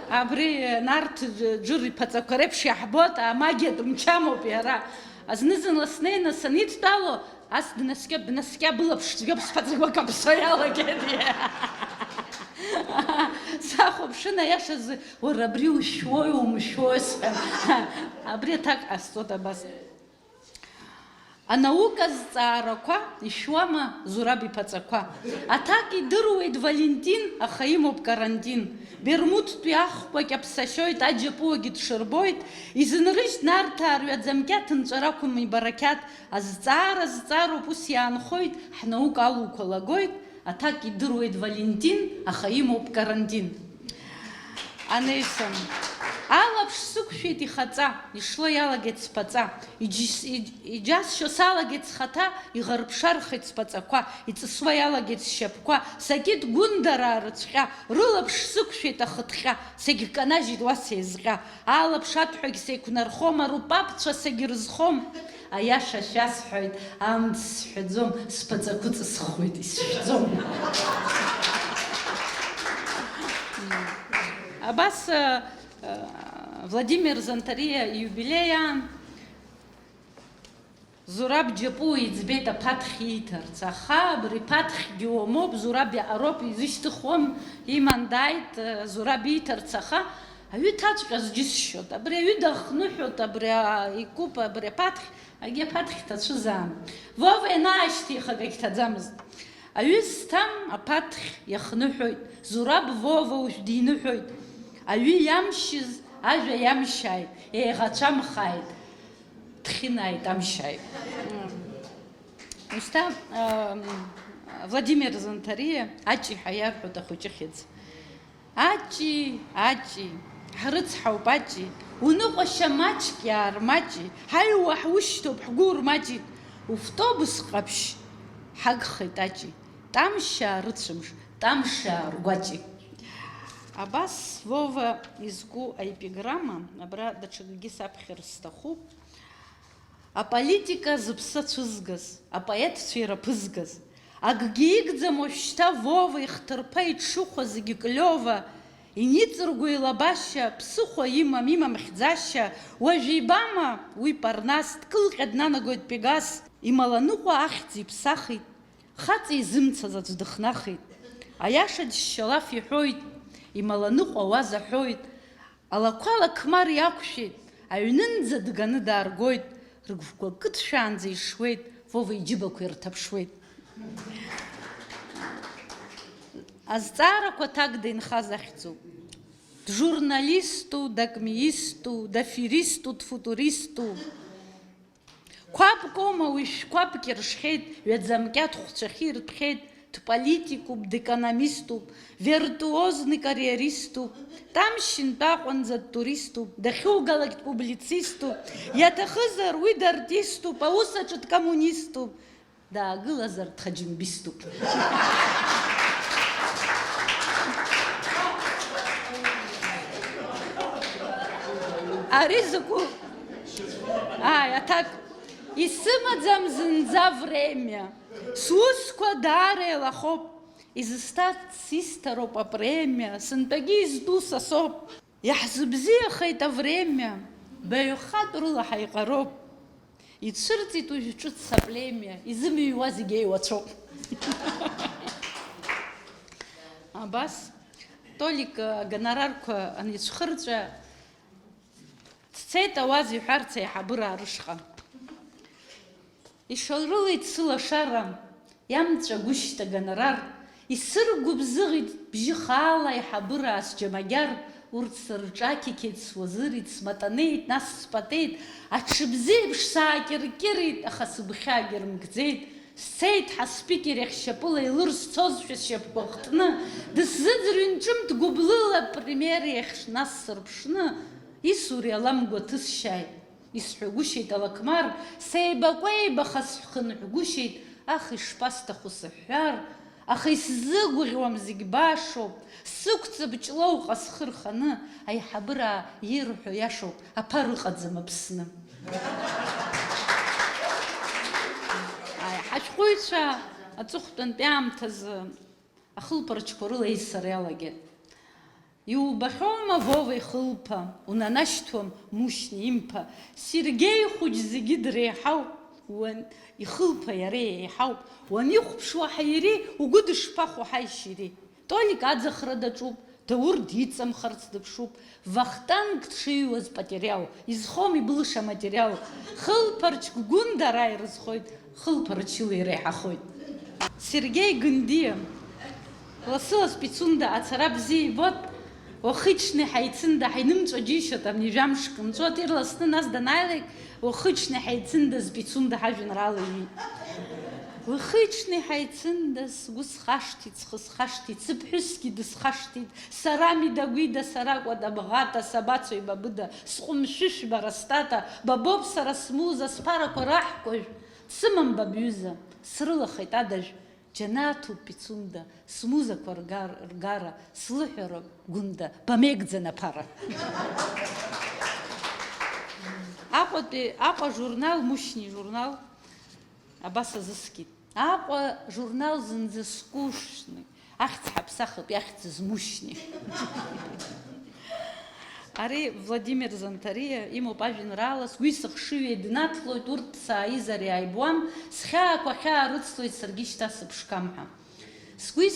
абри нарт жури пацакарепши ахбот амагет мчамо пера азнизн снейна санит тало ас днаскеб было пштгеб спацаква капсояла геди Сахоб шина яша з орабри ушой умшос. Абри так астота бас. А наука зцараква ишуама зураби пацаква. А так и дырует Валентин, а Хаимов карантин. Бермуд туяхпа капсашойт, аджапогит шербойт. Изынрыш нартар вядзамкятын царакум и баракят. А зцару пусян хойт, хнаука алу колагойт. А так и дырует Валентин, а Хаимов карантин. Анейсам. Алапш сукшит и хаца, и шло ялагет спаца. И джас шо салагет хата, и гарбшархет спацаква, и цесва ялагет щепква. Сагит гундара рыцха, рулапш сукшит ахатха, сеги канажит васезга. Алапш атхуг секунархома, рупапча сегирзхом. А я шашас хойт, амц худзом, спацакуц схойт и схудзом. Абас Владимир Зонтария юбилея Зураб джапу избета патхитер цахабри патх геомоб зураб ароп изистхом имандайт зурабитер цаха аютач разжишот абре юдахнухот абре икуп абре патх аге патх тачзам вове нашти хагактазамз аюстам апатх яхнухот зураб вове ушдинухот аю ямшиз ажа ямшай гачам хайт дхинааит, амшьааит. Ушьҭа Владимир Занҭариа аҷиҳәа иарҳәоит ахәыҷы хьыӡ. Аҷи, ҳрыцҳауп аҷи, уныҟәашьа маҷк иаармаҷи, ҳаҩуа ҳушьҭоуп, ҳгәы урмаҷит, уавтобус ҟаԥшь ҳагхеит аҷи, тамшьаа рыцәамш, тамшьаа ргәаҷи. Абас Вова изку аепиграмма, абра даҽакгьы саԥхьар сҭахуп. Аполитика зыԥсы ацәызгаз, апоетцәа ираԥызгаз, акгьы игӡам уажәшьҭа Вова ихҭырԥа иҽыхәа зегьы клиова, иниҵыргәо илабашьа, ԥсыхәа имам хьӡашьа, уажә ибама уи Парнас, дкылҟьа днанагоит Пегас, ималаныҟәа ахьӡ иԥсахит, хаҵа изымцаз аӡә дыхнахит, аиаша џьшьалаф иҳәоит, ималаныҟәа уаз аҳәоит, алақәа лақмар иақәшәеит, аҩнынӡа дганы дааргоит, рыгәқәа кыдшәаанӡа ишуеит, Вова иџьыбақәа ирҭаԥшуеит. Азҵаарақәа ҭакда инхаз ахьӡуп. Джурналисту, дакмеисту, даферисту, дфутуристу. Қәабкома уи шәқәабк иршхьеит, ҩаӡамкьаҭ хәцәахьы иртәхьеит, дполитикуп, декономиступ, виртуозный карьериступ, тамшьынтә аҟәанӡа дтуриступ, дахьугалак дпублициступ, иаҭахызар уи дартиступ, аус аҿы дкоммуниступ, даагылазар дхаџьымбиступ. Ари закәу? Аҭак, исымаӡам зынӡа время. Сусқәа даара еилахоуп, изысҭаз сисҭароуп апремиа, сынтәагьы изду са соуп. Иаҳзыбзиахеит авремиа, баҩхатә рыла ҳаиҟароуп. Ицәырҵит уажә ҿыц аплемиа, изымыҩуа зегьы еиуацәоуп. Абас, Толик агонорарқәа аницәхырҵәа, дцеит ауаз иҳәарц аиҳабыра рышҟа. Ишарылеит сылашара, иамҵәагәышьт агонорар, исыргәыбзыӷит бжьы хаала аиҳабыра асџьамагьар, урҭ сырҿақьқьеит, суазырит, сматанеит, нас спатеит, аҽыбзеиԥш саакьыркьырит, аха сыгәхьаа агьырмкӡеит. Сцеит ҳаспикер иахь шьапыла илырсцозшәа сшьапқәа хтны, дысзыӡырҩын ҿымҭ гәыблыла премиер иахь нас сырԥшны, исури аламгәа ҭысшьааит. Исҳәагәышьеит алақмар, сеибакәеибаха схынҳәгәышьеит, ах ишԥасҭаху сыҳәҳәар, аха исзыгәаӷьуам зегь башоуп, сықәҵып ҷлоуҟа схы рханы, аиҳабыра ирҳәо иашоуп, аԥар ыҟаӡам Аԥсны. Ҳашәҟәыҩҩцәа аҵыхәтәантәи аамҭазы ахылԥарчқәа рыла еисара иалагеит. Иубахьоума Вова ихылԥа, унанашьҭуам Мушьни имԥа, Сергеи хәыҷ зегьы дреиҳауп, ихылԥа иара еиҳауп, уанихәԥшуа ҳаири, угәы дышԥахәо ҳаишьири. Толик аӡахра даҿуп, Даур диҵамхарц дыԥшуп, Вахтанг дшиҩуаз патериал, изхом иблыша материал, хылԥарчк гәындара ирызхоит, хылԥарчыла иреиҳахоит. Сергеи Гындиа, ласылас Пицунда ацара бзиа ибот, уахыҽни ҳаицында ҳаинымҵәо џьишьоит абни жәамшк мҵәот ирласны нас данааилак, уахыҽни ҳаицындаз Пицунда ҳажәеинраала иҩит. Уахыҽни ҳаицындаз сгәы схашҭит, схы схашҭит, сыԥҳәысгьы дысхашҭит, сара Мидагәида, сара Кәадабӷата, сабацои Бабыда, сҟәымшәышә Барастата, бабоуп сара смуза, сԥарақәа раҳкәажә, дсымам бабҩыза, срылахеит адажә, џьанаҭуп Пицунда, смузақәа ргара, слыҳәара Гәында, бамеигӡан аԥара. Аҟәа журнал, Мушьни журнал, абас азыскит. Аҟәа журнал зынӡа скучный, ахьӡ ҳаԥсахып иахьӡыз Мушьни. Ари Владимир Занҭариа имоуп ажәеинраала, сгәи сыхшыҩи днаҭлоит, урҭ сааизар иааибуам, схьаақәа ахьаарыцлоит саргьы шьҭа сыԥшқам ҳәа. Сгәи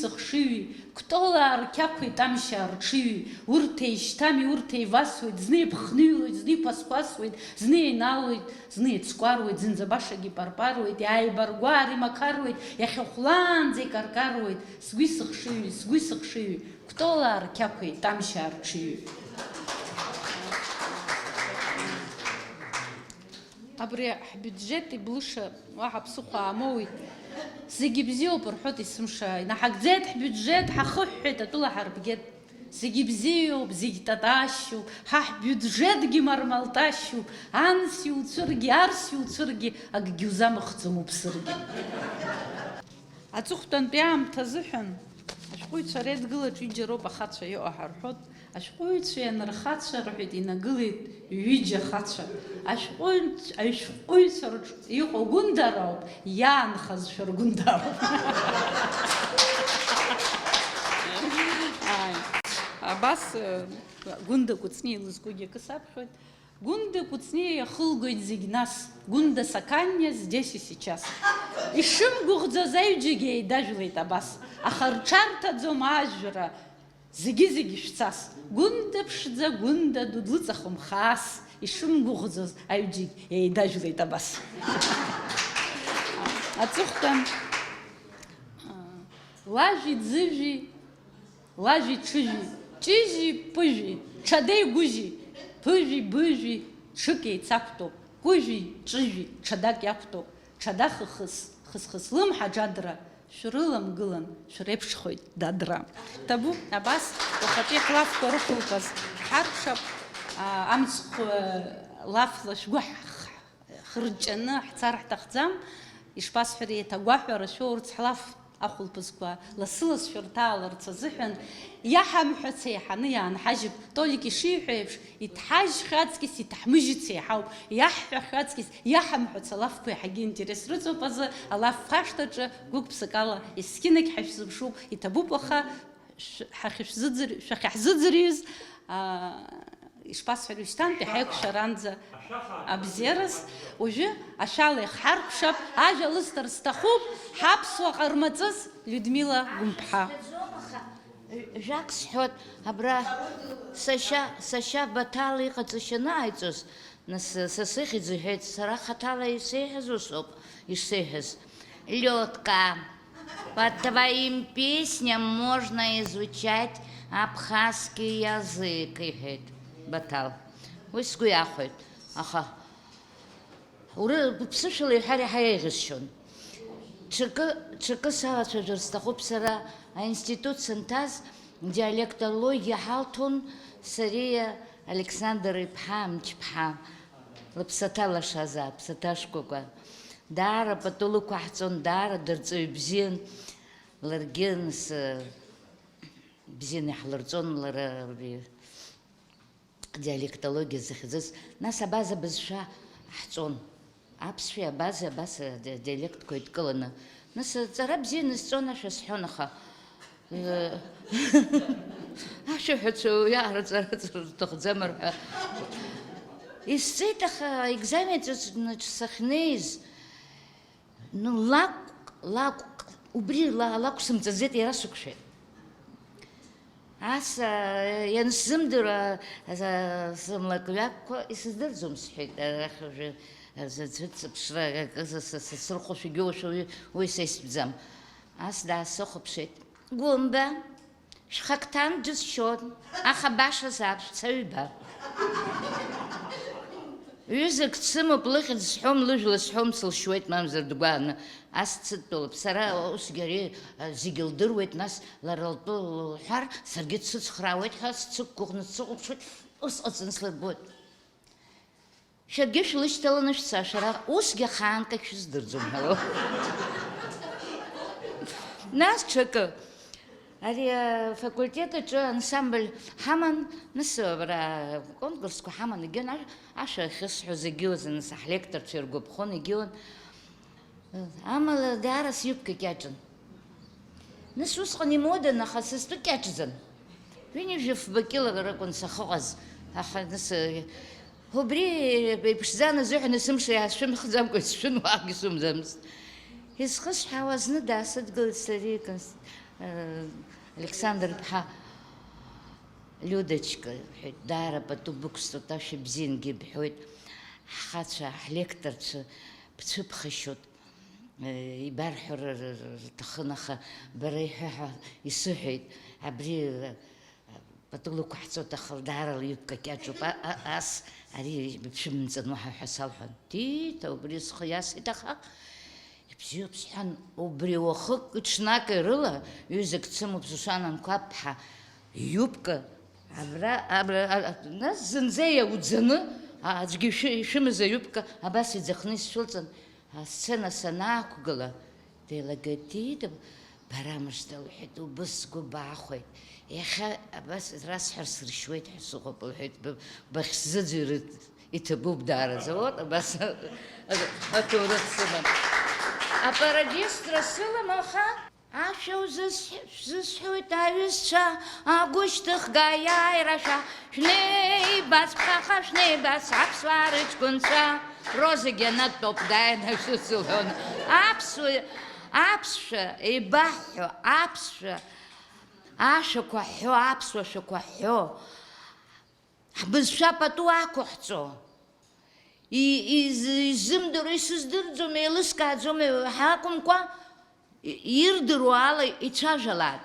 сыхшыҩи, Кәтолаа рқьақәеит амшьаа рҽыҩи, урҭ еишьҭами, урҭ еивасуеит, зны еиԥхныҩлоит, зны иԥасқәасуеит, зны еиналоит, зны еицкәаруеит, зынӡа башагьы ипарпаруеит, иааибаргәаар имақаруеит, иахьахәлаанӡа икаркаруеит, сгәи сыхшыҩи, Кәтолаа рқьақәеит амшьаа рҽыҩи. абри ҳбюджет иблыша уаҳа ԥсыхәа аамоуит. Зегьы бзиоуп рҳәоит есымша. Инаҳагӡеит ҳбюджет, ҳахыҳәҳәеит атәыла ҳарбгеит. Зегьы бзиоуп, зегьы таташьуп, ҳа ҳбюджетгьы мармалташьуп, анс иуцәыргьы, арс иуцәыргьы, акгьы узамыхӡом уԥсыргьы. Аҵыхәтәантәи аамҭа азыҳәан ашәҟәыҩҩцәа реидгылаҿ ҩыџьароуп ахацәа иҟоу ҳарҳәоит. Ашәҟәыҩҩцәа ианырхацәа рҳәеит инагылеит ҩыџьа ахацәа. Ашәҟәыҩҩцәа рҿы иҟоу гәындароуп, иаанхазшәа ргәындароуп. Абас Гәында Кәыҵниа илызкугьы акы саԥхьоит. Гәында Кәыҵниа иахылгоит зегь нас. Гәында Саканиа здесь и сейчас. Ишымгәыӷӡоз аҩџьагьы еидажәлеит абас. Аха рҽарҭаӡом ажәра. Зегьы шәцас. Гәында ԥшӡа, Гәында ду длыҵахом хаас. Ишымгәыӷӡоз аҩџьагь еидажәлеит абас. Аҵыхәтәан лажәи ӡыжәи, лажәи ҽыжәи, ҷыжьи ԥыжәи, ҽадеи гәыжьи, ԥыжәи быжәи, ҽык еицақәтәоуп, гәыжәи ҿыжәи, ҽадак иақәтәоуп, ҽада хыс-хыс лымҳа џадра, шәрыламгылан, шәреиԥшхоит дадра. Табу, абас, уахатәи ҳлафқәа рықәылказ ҳарԥшап, амцхә лафла шәгәы ҳхырҷаны ҳцар ҳҭахӡам, ишԥасҳәари еиҭагәаҳәара шәоурц ҳлаф ахәылԥазқәа ласыласшәа рҭааларц азыҳәан иаҳамҳәац еиҳаны иаанҳажьып. Толик ишиҳәо еиԥш, иҭҳажьхьоу аҵкьыс иҭаҳмыжьыц еиҳауп, иаҳҳәахьоу аҵкьыс иаҳамҳәац алафқәа иаҳагьы интерес рыҵоуп азы, алаф фашҭаҿы гәык-ԥсыкала есқьынагь ҳашәзыԥшуп, иҭабуп аха шәахьаҳзыӡырҩыз ишԥасҳәари шьҭантәи ҳаиқәшәаранӡа абзиараз, уажәы ашәала ихҳарԥшап, ажәа лысҭар сҭахуп, ҳаԥсуа ҟармаҵыс Людмила Гәымԥҳа. Жак сҳәот, абра сашьа Баҭал иҟаҵашьа анааиҵоз, нас са сыхьӡ иҳәеит, сара хаҭала исеиҳәаз усоуп, ишсеиҳәаз. Лётка, по твоим песням можно изучать абхазский язык, иҳәеит Баҭал. Уи сгәы иахәеит, аха ԥсышәала иҳәар иаҳа еиӷьысшьон. Ҽакы салацәажәар сҭахуп сара аинститут санҭаз диалектологиа ҳалҭон Сариа Александр иԥҳа Мчԥҳа, лыԥсаҭа лашазаап, ԥсаҭа шкәакәа. Даара пату лықәаҳҵон, даара дырҵаҩ бзиан, ларгьы нас бзианы иҳлырҵон лара диалектологиа захьӡыз. Нас абаза бызшәа ҳҵон. Аԥсшәеи абаза абас диалектқәа еидкыланы. Нас ҵара бзианы сҵон, ашәа сҳәон, аха ашәаҳәацәа иаараҵара рҭахӡам рҳәа. Исҵеит, аха аекзаменаҿ сахьнеиз, убри лакә сымҵаӡеит, иара сықәшәеит. Ас иансзымдыра сымлакҩакқәа исыздырӡом сҳәеит, сырхәошәа егьоушәа уи са истәӡам. Ас даасыхәаԥшит. Гәымба, шәхақҭан џьысшьон, аха башазаап, шәцаҩба. Ҩызак дсымоуп, лыхьӡ сҳәом, лыжәла сҳәом, сылшьуеит, мамзар дгәааны. Ас дсыдтәалоуп. Сара усгьы ари зегьы лдыруеит, нас лара лтәы лҳәар, саргьы дсыцхраауеит ҳәа сцықәгәыӷны сыҟәыԥшуеит, усҟаҵан слырбоит. Шәаргьы шәлышьҭаланы шәца, шәара усгьы ахаанкагь шәыздырӡом ҳәа. Нас ҽакы, ари афакультет аҿы ансамбль ҳаман, нас ара конкурсқәа ҳаман, егьон ашәа ахьысҳәоз егьыуазын, нас ҳлекторцәа иргәаԥхон егьон. Амала даара сиуԥка кьаҿын. Нас усҟан имодан, аха са стәы кьаҿӡан. Ҩынҩажәа фбакьыла ракәын сахыҟаз. Аха нас убри иԥшӡан азыҳәан есымша иаасшәымхӡамкәа исшәын, уаҳагьы сумӡамызт. Исхысҳәаауа зны даасыдгылеит сареи Александр иԥҳа Людочка, бҳәеит, даара пату бықәсҵоит, ашәа бзиангьы бҳәоит, ҳхацәа, ҳлекторцәа бцәыԥхашьоит, ибарҳәар рҭахын, аха бара иҳәа ҳәа исыҳәеит, абри патулуқәа ҳҵоҭахар даара лиупка кьаҿуп, ас ари быԥшәымҵан уаҳа ҳәа салҳәон. Ҭиҭа, убри схы иасит, аха ибзиоуп сҳәан, убри уахык ҽнак ирыла ҩызак дсымоуп Сусана Нқәаԥҳа иупка, нас зынӡа иауӡаны, аӡәгьы ишәымаз аиупка абас иӡахны исшәылҵан, асцена санаақәгыла, деилагатит, бара мыжда лҳәеит, убыс сгәы баахәеит. Иахьа абас расҳәар сыршьуеит ҳәа сыҟоуп лҳәеит, бахьсзыӡырҩ иҭабуп даараӡа, вот абас аҭоурых сыман. Апарадистра сылам, аха ашәа узысҳәоит аҩызцәа, агәышьҭыхга аиааирашәа, шәнеибац ԥхаха, шәнеибац аԥсуаа рыҷкәынцәа. Розагьы анатәоуп дааины шәысылҳәон. Аԥсшәа еибаҳҳәо, аԥсшәа ашәақәа ҳәо, аԥсуа шәақәа ҳәо, ҳбызшәа пату ақәыҳҵо. Изымдыруа, исыздырӡом, еилыскааӡом, ҳакәымкәа ирдыруа ала ицәажәалааит.